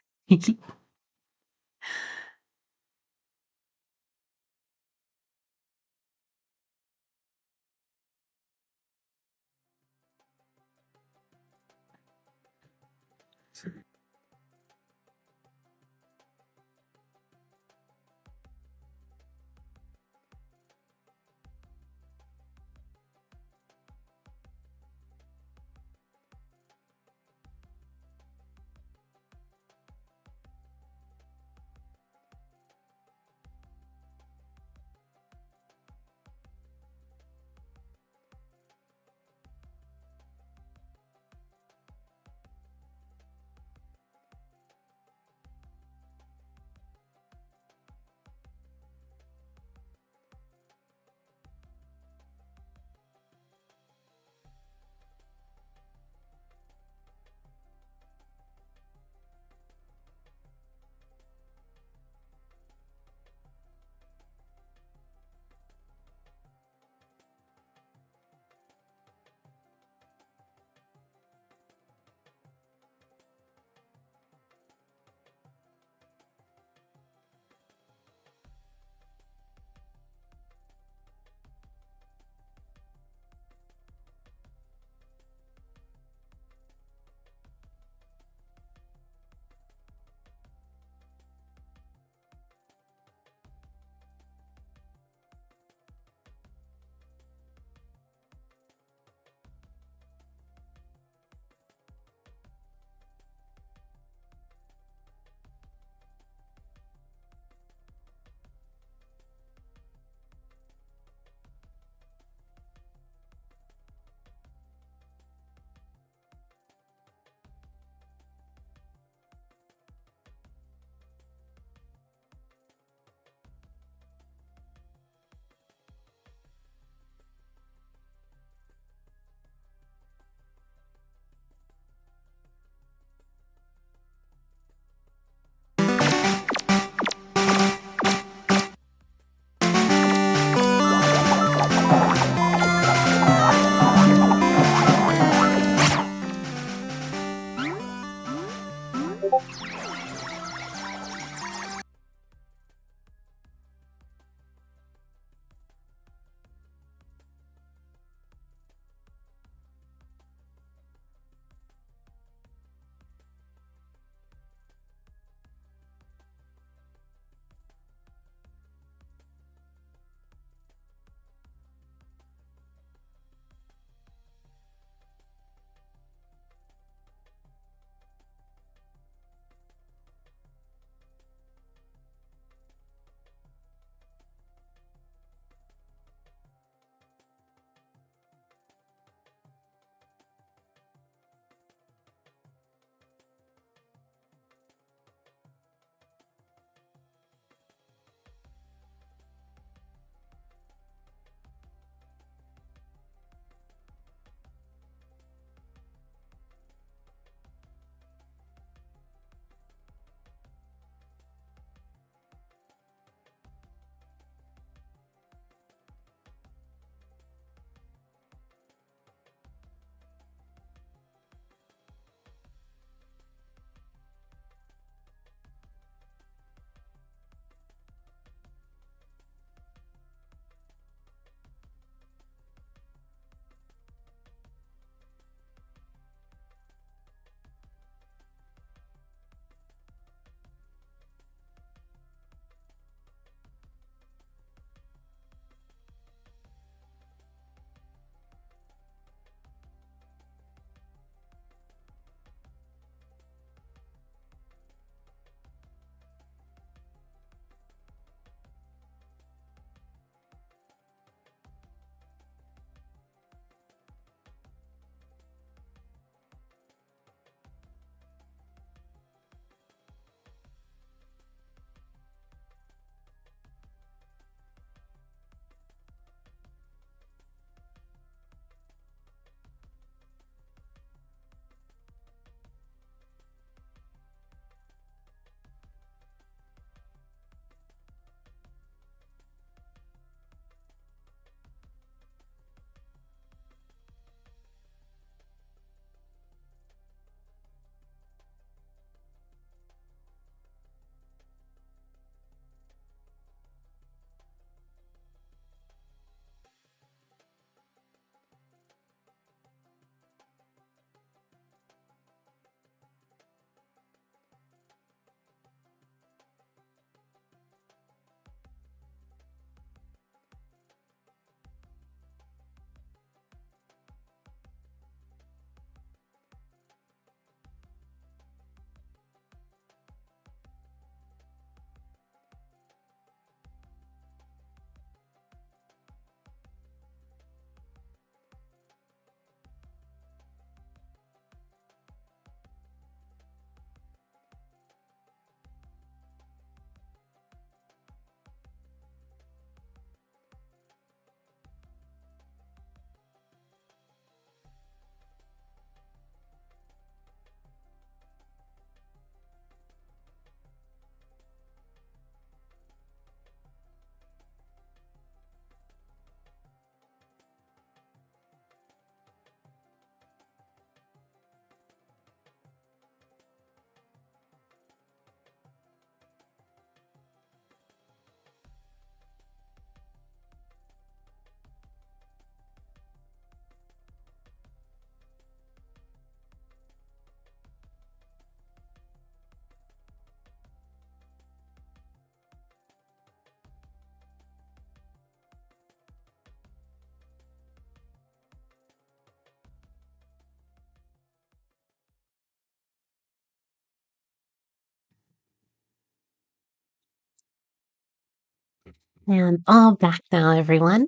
Speaker 1: And all back now, everyone.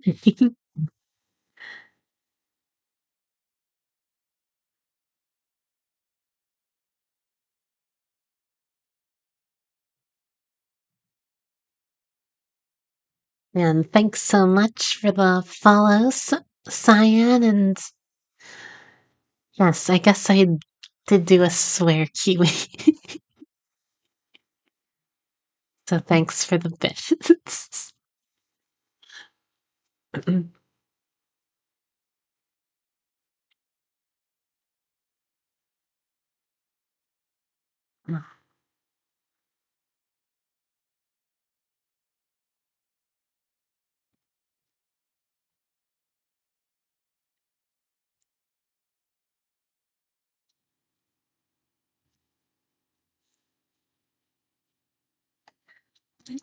Speaker 1: And thanks so much for the follows, Cyan. And yes, I guess I did do a swear Kiwi. So thanks for the bits.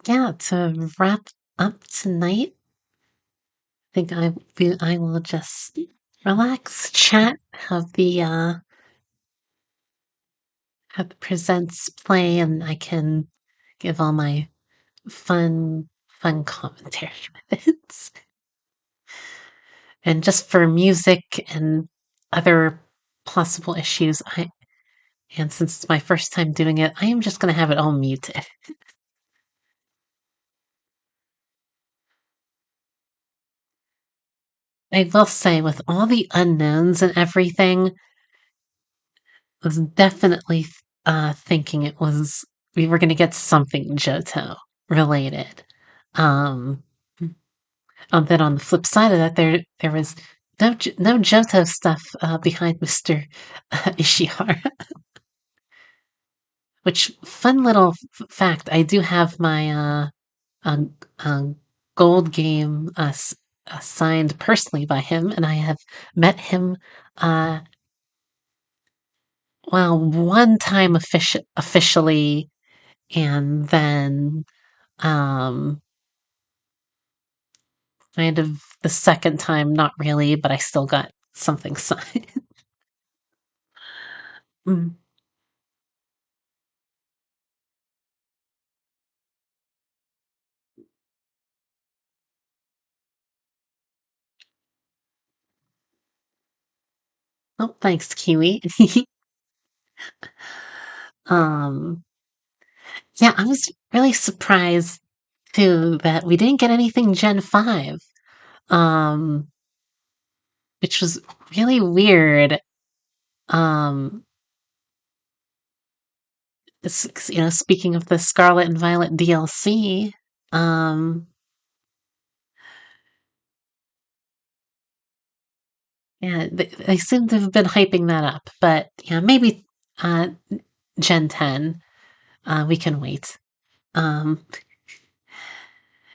Speaker 1: Yeah, to wrap up tonight, I think I will just relax, chat, have the presents play, and I can give all my fun commentary with it. And just for music and other possible issues, and since it's my first time doing it, I am just going to have it all muted. I will say, with all the unknowns and everything, I was definitely thinking we were going to get something Johto related. Um, and then on the flip side of that, there was no Johto stuff behind Mister Ishihara. Which fun little fact! I do have my uh, uh, gold game signed personally by him, and I have met him. Uh, well, one time officially, and then um, kind of the second time, not really, but I still got something signed. Mm. Oh, thanks, Kiwi. um, yeah, I was really surprised too that we didn't get anything Gen 5. Um, which was really weird. Um, speaking of the Scarlet and Violet DLC, um, yeah, they seem to have been hyping that up, but yeah, maybe uh, Gen 10, we can wait. Um,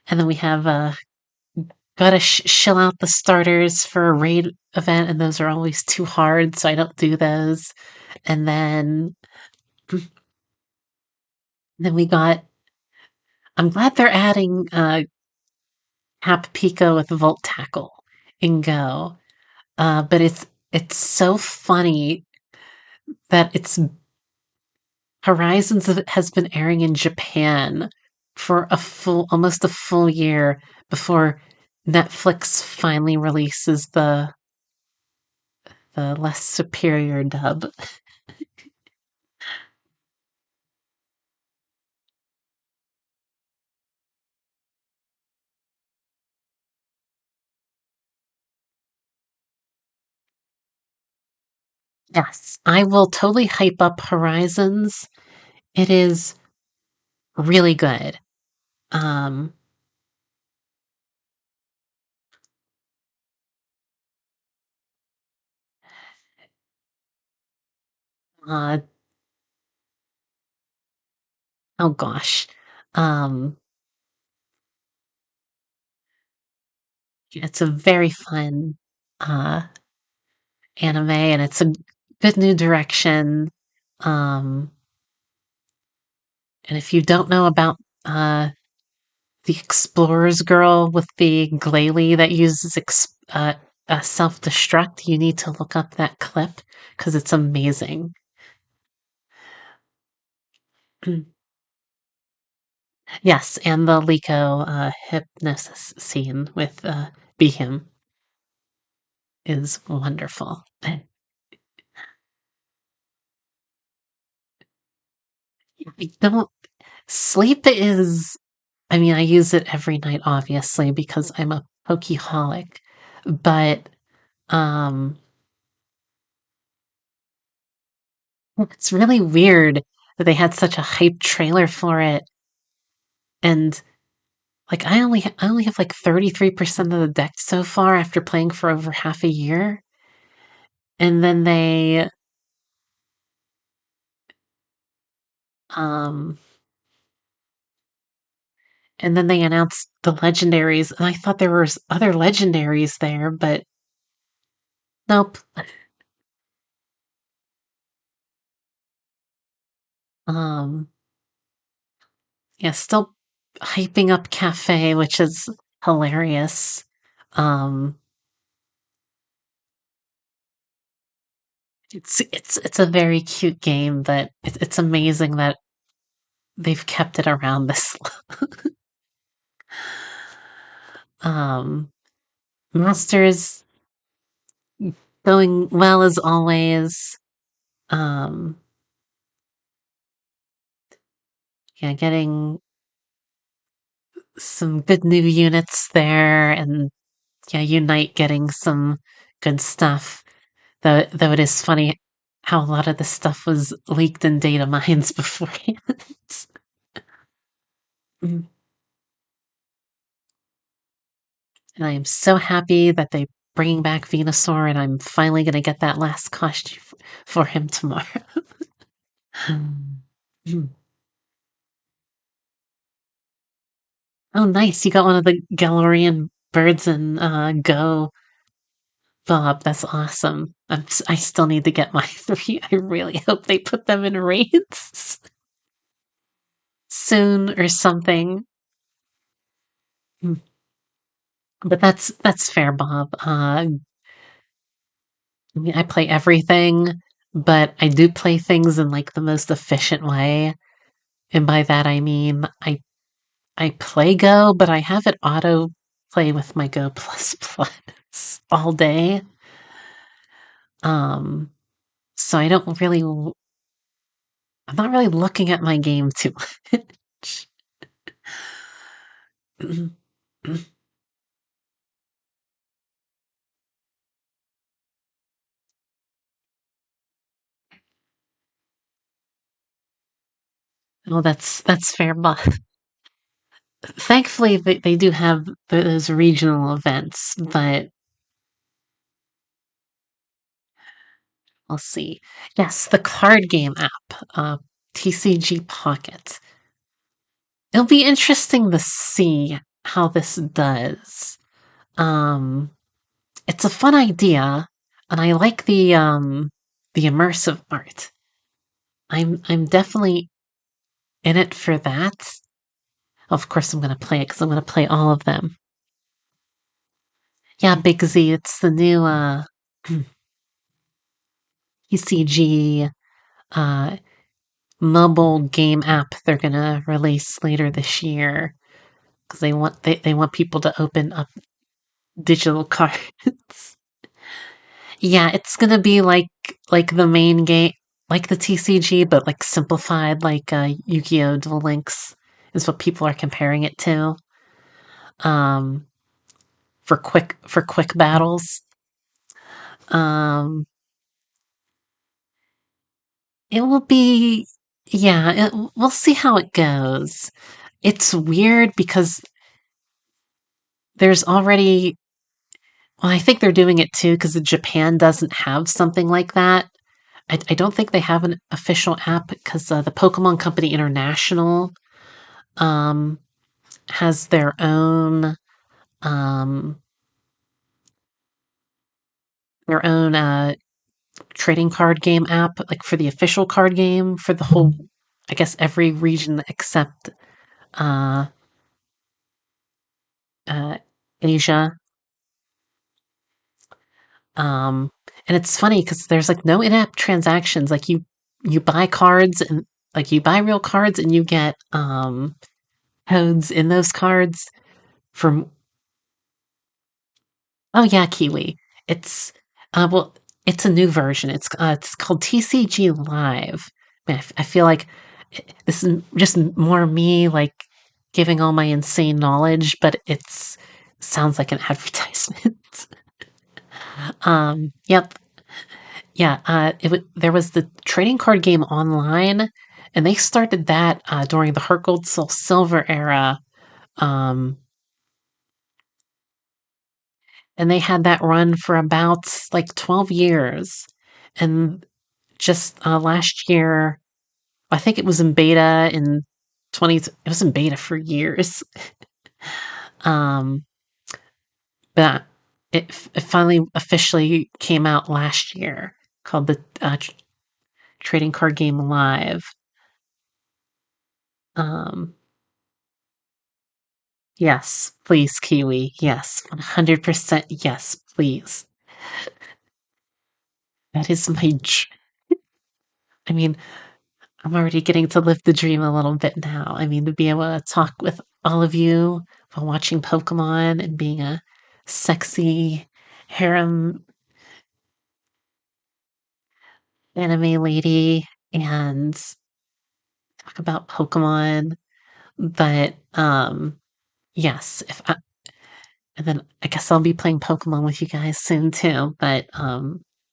Speaker 1: and then we have gotta shill out the starters for a raid event, and those are always too hard, so I don't do those. And then we got. I'm glad they're adding Hap Pico with Volt Tackle in Go. But it's so funny that it's Horizons has been airing in Japan for almost a full year before Netflix finally releases the less superior dub. Yes, I will totally hype up Horizons. It is really good. Um, uh, oh gosh. Um, it's a very fun uh, anime, and it's a good new direction. Um, and if you don't know about the Explorer's Girl with the glalie that uses self destruct, you need to look up that clip because it's amazing. Yes, and the Liko hypnosis scene with Be Him is wonderful. I don't sleep is I mean, I use it every night obviously because I'm a pokeholic, but um it's really weird that they had such a hype trailer for it and like I only have like 33% of the deck so far after playing for over half a year. And then um they announced the legendaries and I thought there was other legendaries there, but nope. Um yeah, still hyping up Cafe, which is hilarious. Um it's a very cute game, but it's amazing that they've kept it around this um Masters going well as always. Um, yeah, getting some good new units there, and yeah, Unite getting some good stuff. Though it is funny how a lot of this stuff was leaked in data mines beforehand. Mm. And I am so happy that they bringing back Venusaur, and I'm finally going to get that last costume for him tomorrow. Mm. Oh, nice! You got one of the Galarian birds in Go. Bob, that's awesome. I still need to get my 3. I really hope they put them in raids soon or something. Mm. But that's fair, Bob. I mean, I play everything, but I do play things in like the most efficient way. And by that I mean I play Go, but I have it auto play with my Go plus plus all day. Um, so I'm not really looking at my game too much. Well, that's fair, but thankfully they do have those regional events. But we'll see. Yes, the card game app, TCG Pocket. It'll be interesting to see how this does. Um, it's a fun idea, and I like the immersive art. I'm definitely in it for that. Of course, I'm going to play it because I'm going to play all of them. Yeah, Big Z. It's the new PCG uh, mobile game app they're gonna release later this year because they want people to open up digital cards. Yeah, it's gonna be like the main game, like the TCG, but like simplified, like Yu-Gi-Oh! Duel Links is what people are comparing it to. Um, for quick battles. Um, it will be, yeah. We'll see how it goes. It's weird because there's already well, I think they're doing it too because Japan doesn't have something like that. I don't think they have an official app because the Pokemon Company International um, has um, their own trading card game app, like for the official card game for the whole. I guess every region except uh, uh, Asia. Um, and it's funny because there's like no in-app transactions. Like you buy cards and like you buy real cards and you get codes in those cards from oh yeah, Kiwi. It's well, it's a new version. It's called TCG Live. I feel like this is just more me like giving all my insane knowledge, but it's sounds like an advertisement. Yep. Yeah, there was the trading card game online, and they started that during the Heart Gold Soul Silver era. Um, and they had that run for about like 12 years. And just last year, I think it was in beta in 20, it was in beta for years. Um, but it finally officially came out last year called the Trading Card Game Live. Um, yes, please, Kiwi. Yes, 100% yes, please. That is my I mean, I'm already getting to live the dream a little bit now. I mean, to be able to talk with all of you while watching Pokemon and being a sexy harem anime lady and talk about Pokemon. But yes, if I, and then I guess I'll be playing Pokemon with you guys soon too. But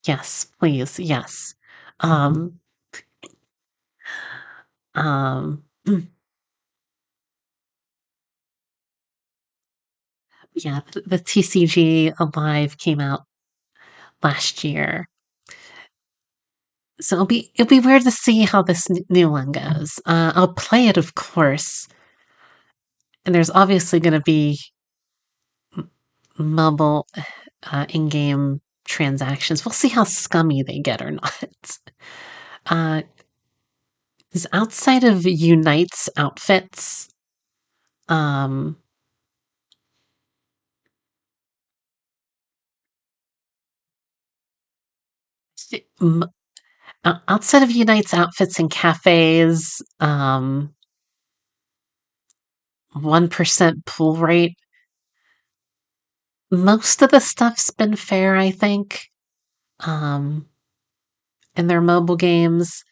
Speaker 1: yes, please, yes. Um, yeah, the TCG Alive came out last year. So it'll be weird to see how this new one goes. I'll play it, of course, and there's obviously going to be mobile in-game transactions. We'll see how scummy they get or not. Uh, 'Cause outside of Unite's outfits, um, m- outside of Unite's outfits in cafes, 1% pull rate. Most of the stuff's been fair, I think. Um, in their mobile games.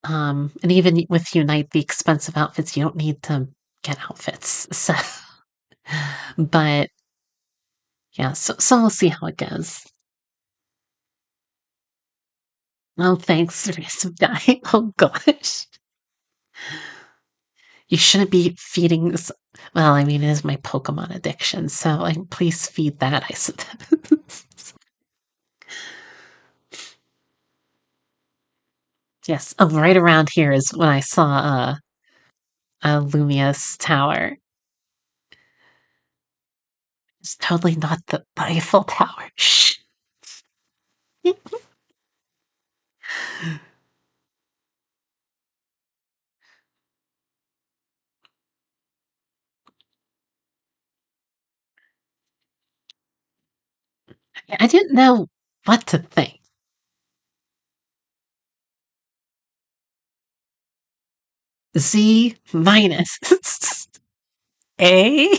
Speaker 1: And even with Unite, the expensive outfits, you don't need to get outfits. So, but yeah, so we'll see how it goes. Oh, thanks, Racing Guy. Oh gosh, you shouldn't be feeding this. Well, I mean, it is my Pokemon addiction, so like, please feed that. I suppose. Yes, right around here is when I saw Lumia's tower. It's totally not the Eiffel Tower. Shh. I didn't know what to think. Z minus A.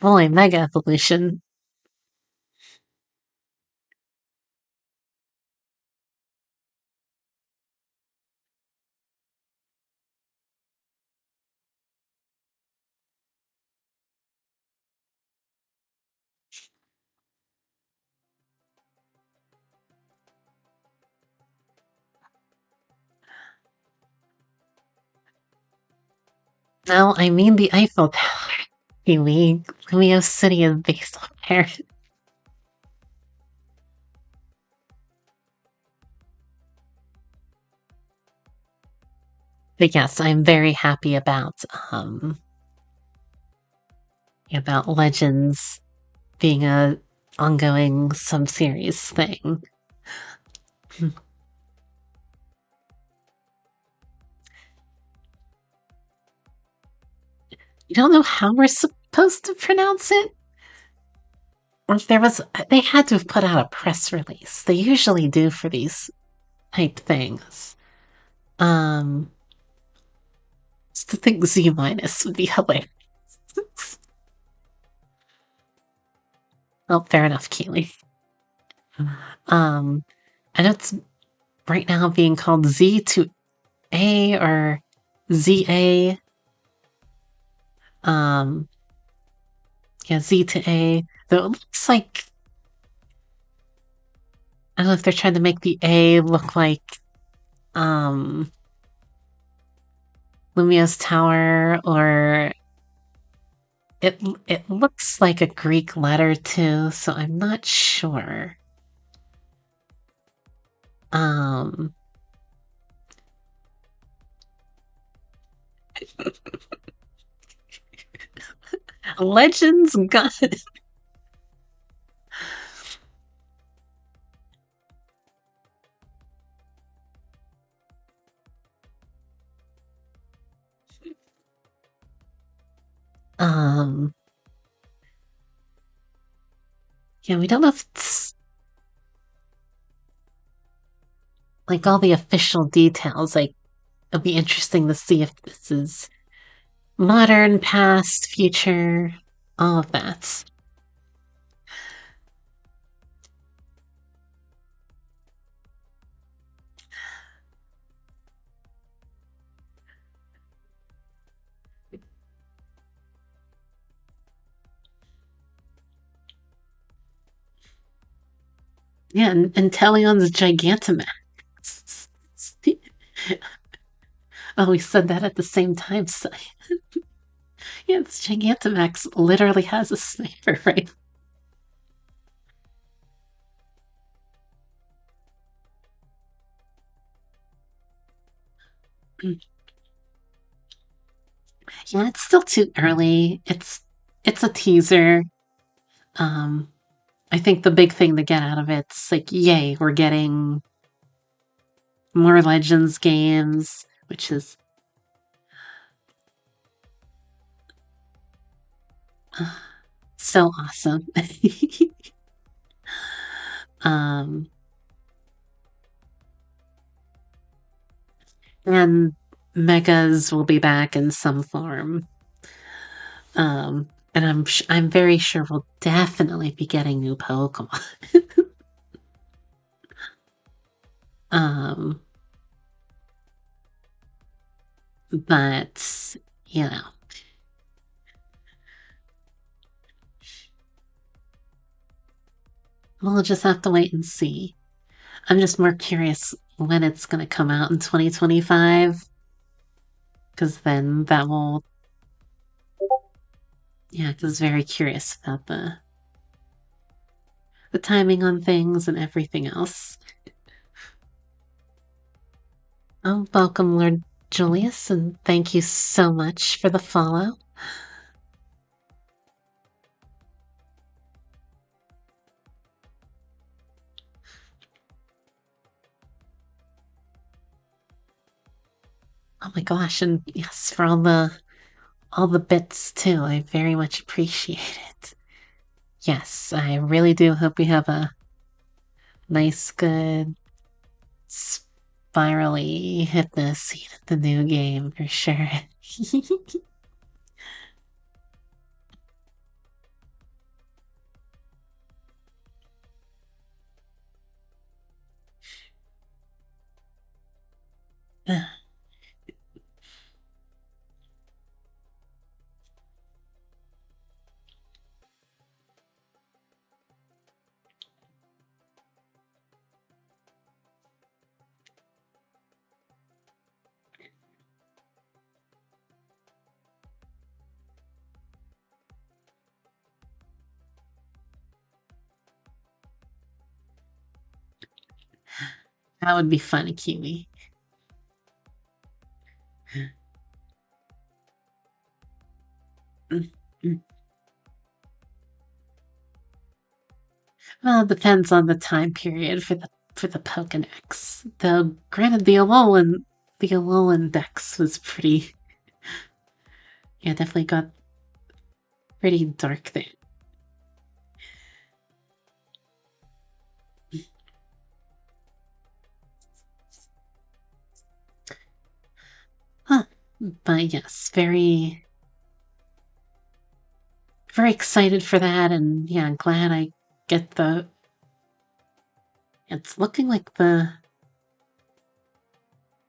Speaker 1: Boy, mega evolution. No, I mean the Eiffel Tower. Kiwi, Cleo City is based on Paris. But yes, I'm very happy about Legends being a ongoing sub-series thing. I don't know how we're supposed to pronounce it. Or if there was, they had to have put out a press release. They usually do for these type things. Um, just to think Z minus would be hilarious. Oh, fair enough, Keely. Um, I know it's right now being called Z to A or ZA. Um, yeah, Z to A. Though it looks like I don't know if they're trying to make the A look like um Lumia's tower, or it looks like a Greek letter too, so I'm not sure. Um Legends got um yeah, we don't know if it's like all the official details. Like it'll be interesting to see if this is modern, past, future, all of that. Yeah, and Talion's Gigantamax. Oh, we said that at the same time. So, yeah, this Gigantamax literally has a sniper rifle. Yeah, it's still too early. It's a teaser. Um, I think the big thing to get out of it's like, yay, we're getting more Legends games, which is uh, so awesome. um, and Megas will be back in some form. And I'm very sure we'll definitely be getting new Pokemon. um, but you know, we'll just have to wait and see. I'm just more curious when it's going to come out in 2025, because then that will, yeah, because very curious about the timing on things and everything else. Oh, welcome, Lord Julius, and thank you so much for the follow. Oh my gosh, and yes, for all the bits too. I very much appreciate it. Yes, I really do hope we have a nice, good, spirally hypno scene at the new game for sure. That would be fun, Kiwi. Well, it depends on the time period for the Pokedex. Though, granted, the Alolan Dex was pretty. Yeah, definitely got pretty dark there. Huh. But yes, very, very excited for that, and yeah, glad I get the. It's looking like the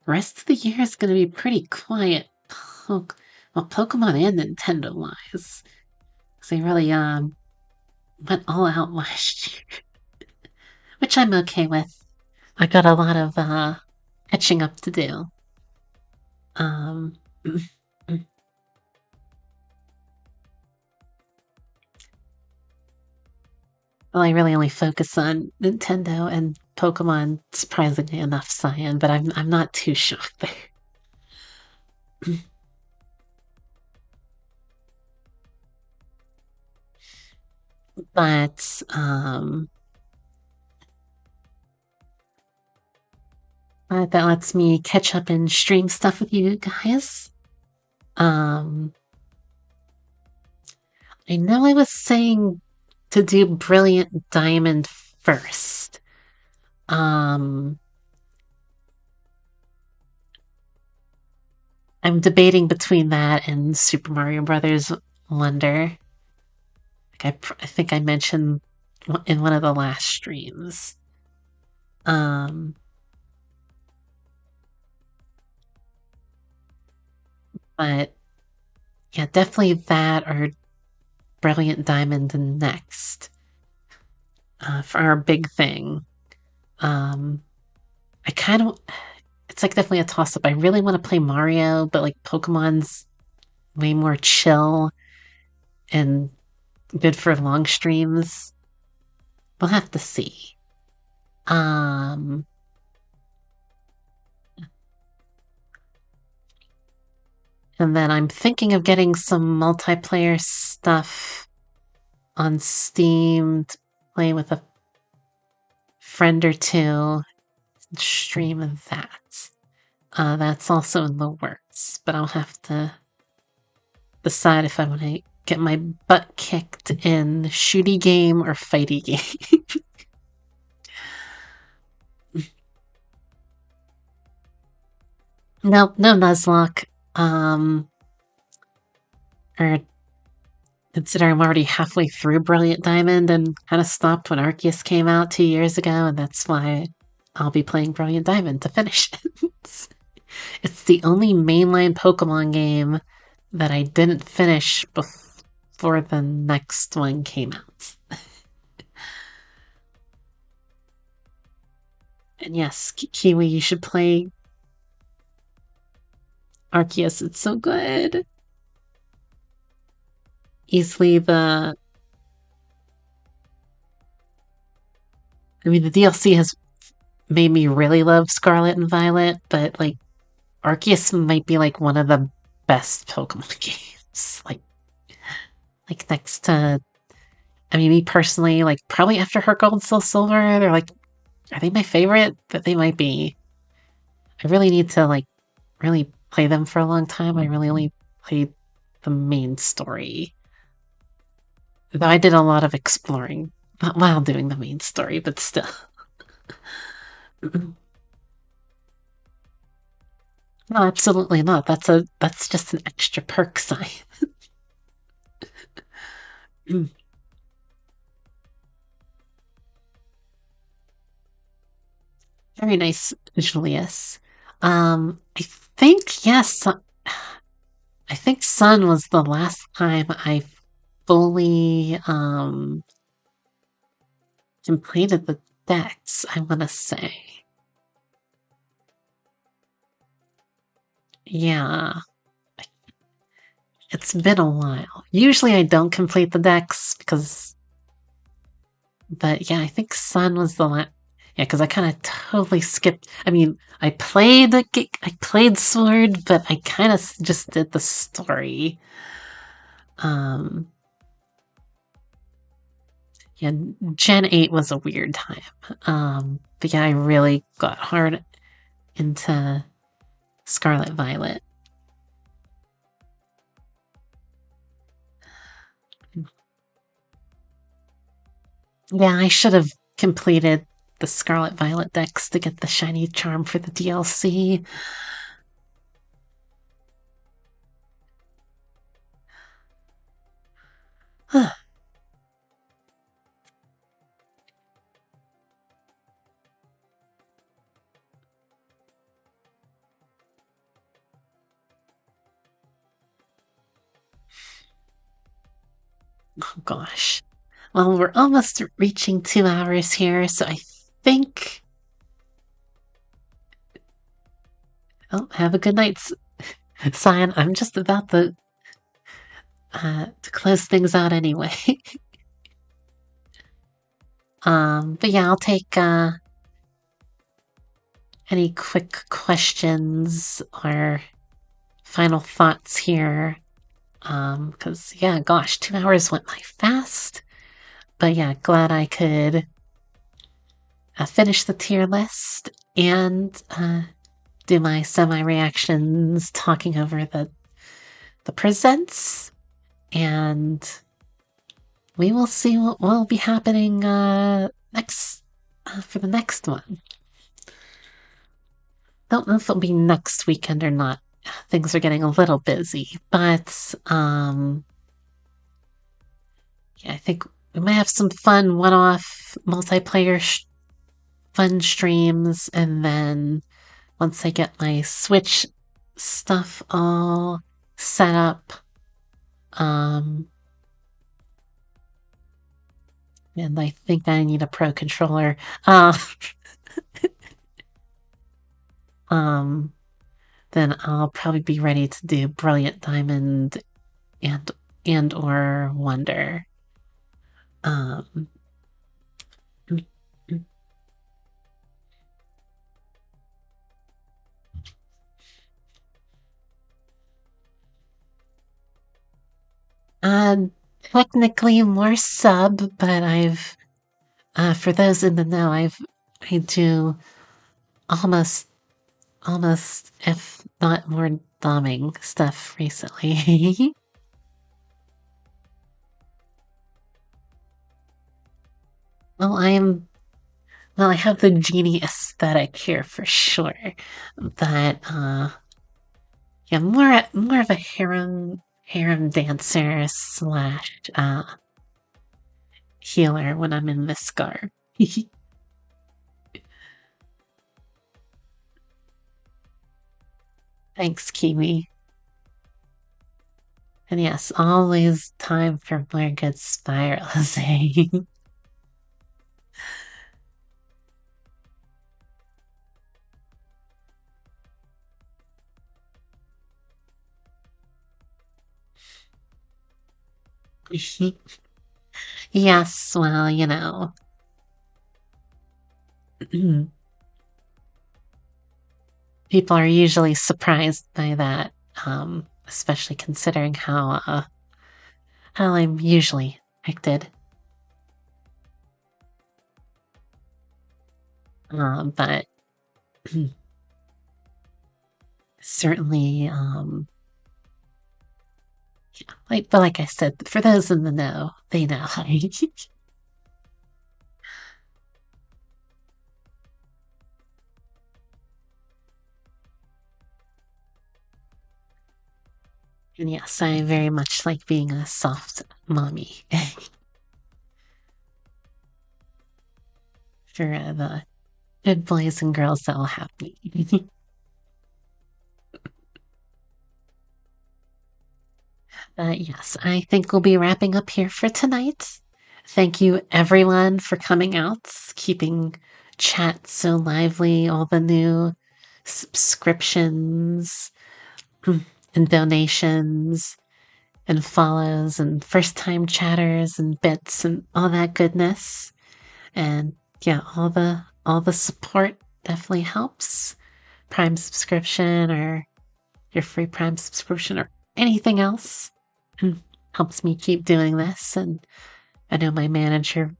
Speaker 1: rest of the year is going to be pretty quiet. Well, Pokemon and Nintendo wise, they really went all out last year, which I'm okay with. I got a lot of catching up to do. Um, well, I really only focus on Nintendo and Pokemon, surprisingly enough, Cyan, but I'm not too shocked there. But that lets me catch up and stream stuff with you guys. Um, I know I was saying to do Brilliant Diamond first. I'm debating between that and Super Mario Brothers Wonder. I think I mentioned in one of the last streams. Um, but yeah, definitely that or Brilliant Diamond next for our big thing. I kind of, it's like definitely a toss up. I really want to play Mario, but like Pokemon's way more chill and good for long streams. We'll have to see. Um, and then I'm thinking of getting some multiplayer stuff on Steam to play with a friend or two, stream of that. That's also in the works, but I'll have to decide if I want to get my butt kicked in shooty game or fighty game. No Nuzlocke. Or consider I'm already halfway through Brilliant Diamond and kind of stopped when Arceus came out 2 years ago, and that's why I'll be playing Brilliant Diamond to finish it. It's the only mainline Pokemon game that I didn't finish before the next one came out. And yes, Kiwi, you should play Arceus. It's so good. Easily the DLC has made me really love Scarlet and Violet, but like Arceus might be like one of the best Pokemon games. Like next to, I mean, me personally, like probably after Heart Gold and Soul Silver, they're like, are they my favorite? But they might be. I really need to like really play them for a long time. I really only played the main story. Though I did a lot of exploring while doing the main story, but still. No, absolutely not. That's just an extra perk sign. Very nice, Julius. I think yes. I think Sun was the last time I fully completed the decks. I want to say, yeah, it's been a while. Usually, I don't complete the decks because, but yeah, I think Sun was the last. Yeah, because I kind of totally skipped. I mean, I played Sword, but I kind of just did the story. Um, yeah, Gen 8 was a weird time. But yeah, I really got hard into Scarlet Violet. Yeah, I should have completed the Scarlet Violet decks to get the shiny charm for the DLC. Oh gosh. Well, we're almost reaching 2 hours here, so I think. Oh, have a good night, Cyan. I'm just about to close things out anyway. But yeah, I'll take any quick questions or final thoughts here. Because yeah, gosh, 2 hours went by fast. But yeah, glad I could finish the tier list and do my semi reactions, talking over the presents, and we will see what will be happening next for the next one. Don't know if it'll be next weekend or not. Things are getting a little busy, but yeah, I think we might have some fun one-off multiplayer fun streams, and then once I get my Switch stuff all set up, um, and I think I need a pro controller. Uh, um, then I'll probably be ready to do Brilliant Diamond and or Wonder. Um, uh, technically more sub, but I've for those in the know, I do almost if not more doming stuff recently. well, I have the genie aesthetic here for sure, but yeah, more of a harem dancer slash healer when I'm in this garb. Thanks, Kiwi. And yes, always time for more good spiralizing. yes, well, people are usually surprised by that, especially considering how I'm usually acted. But certainly, but like I said, for those in the know, they know. and yes, I very much like being a soft mommy for the good boys and girls that will have me. Yes, I think we'll be wrapping up here for tonight. Thank you, everyone, for coming out, keeping chat so lively, all the new subscriptions and donations and follows and first time chatters and bits and all that goodness. And yeah, all the support definitely helps. Prime subscription or your free Prime subscription or anything else helps me keep doing this. And I know my manager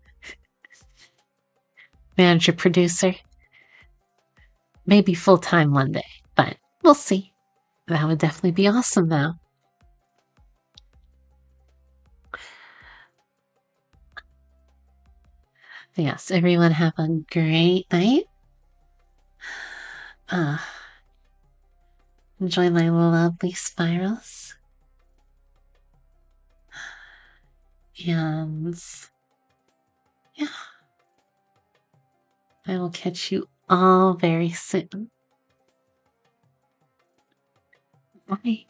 Speaker 1: producer maybe full time one day, but we'll see. That would definitely be awesome though. Yes, everyone have a great night. Enjoy my lovely spirals. And yeah, I will catch you all very soon. Bye.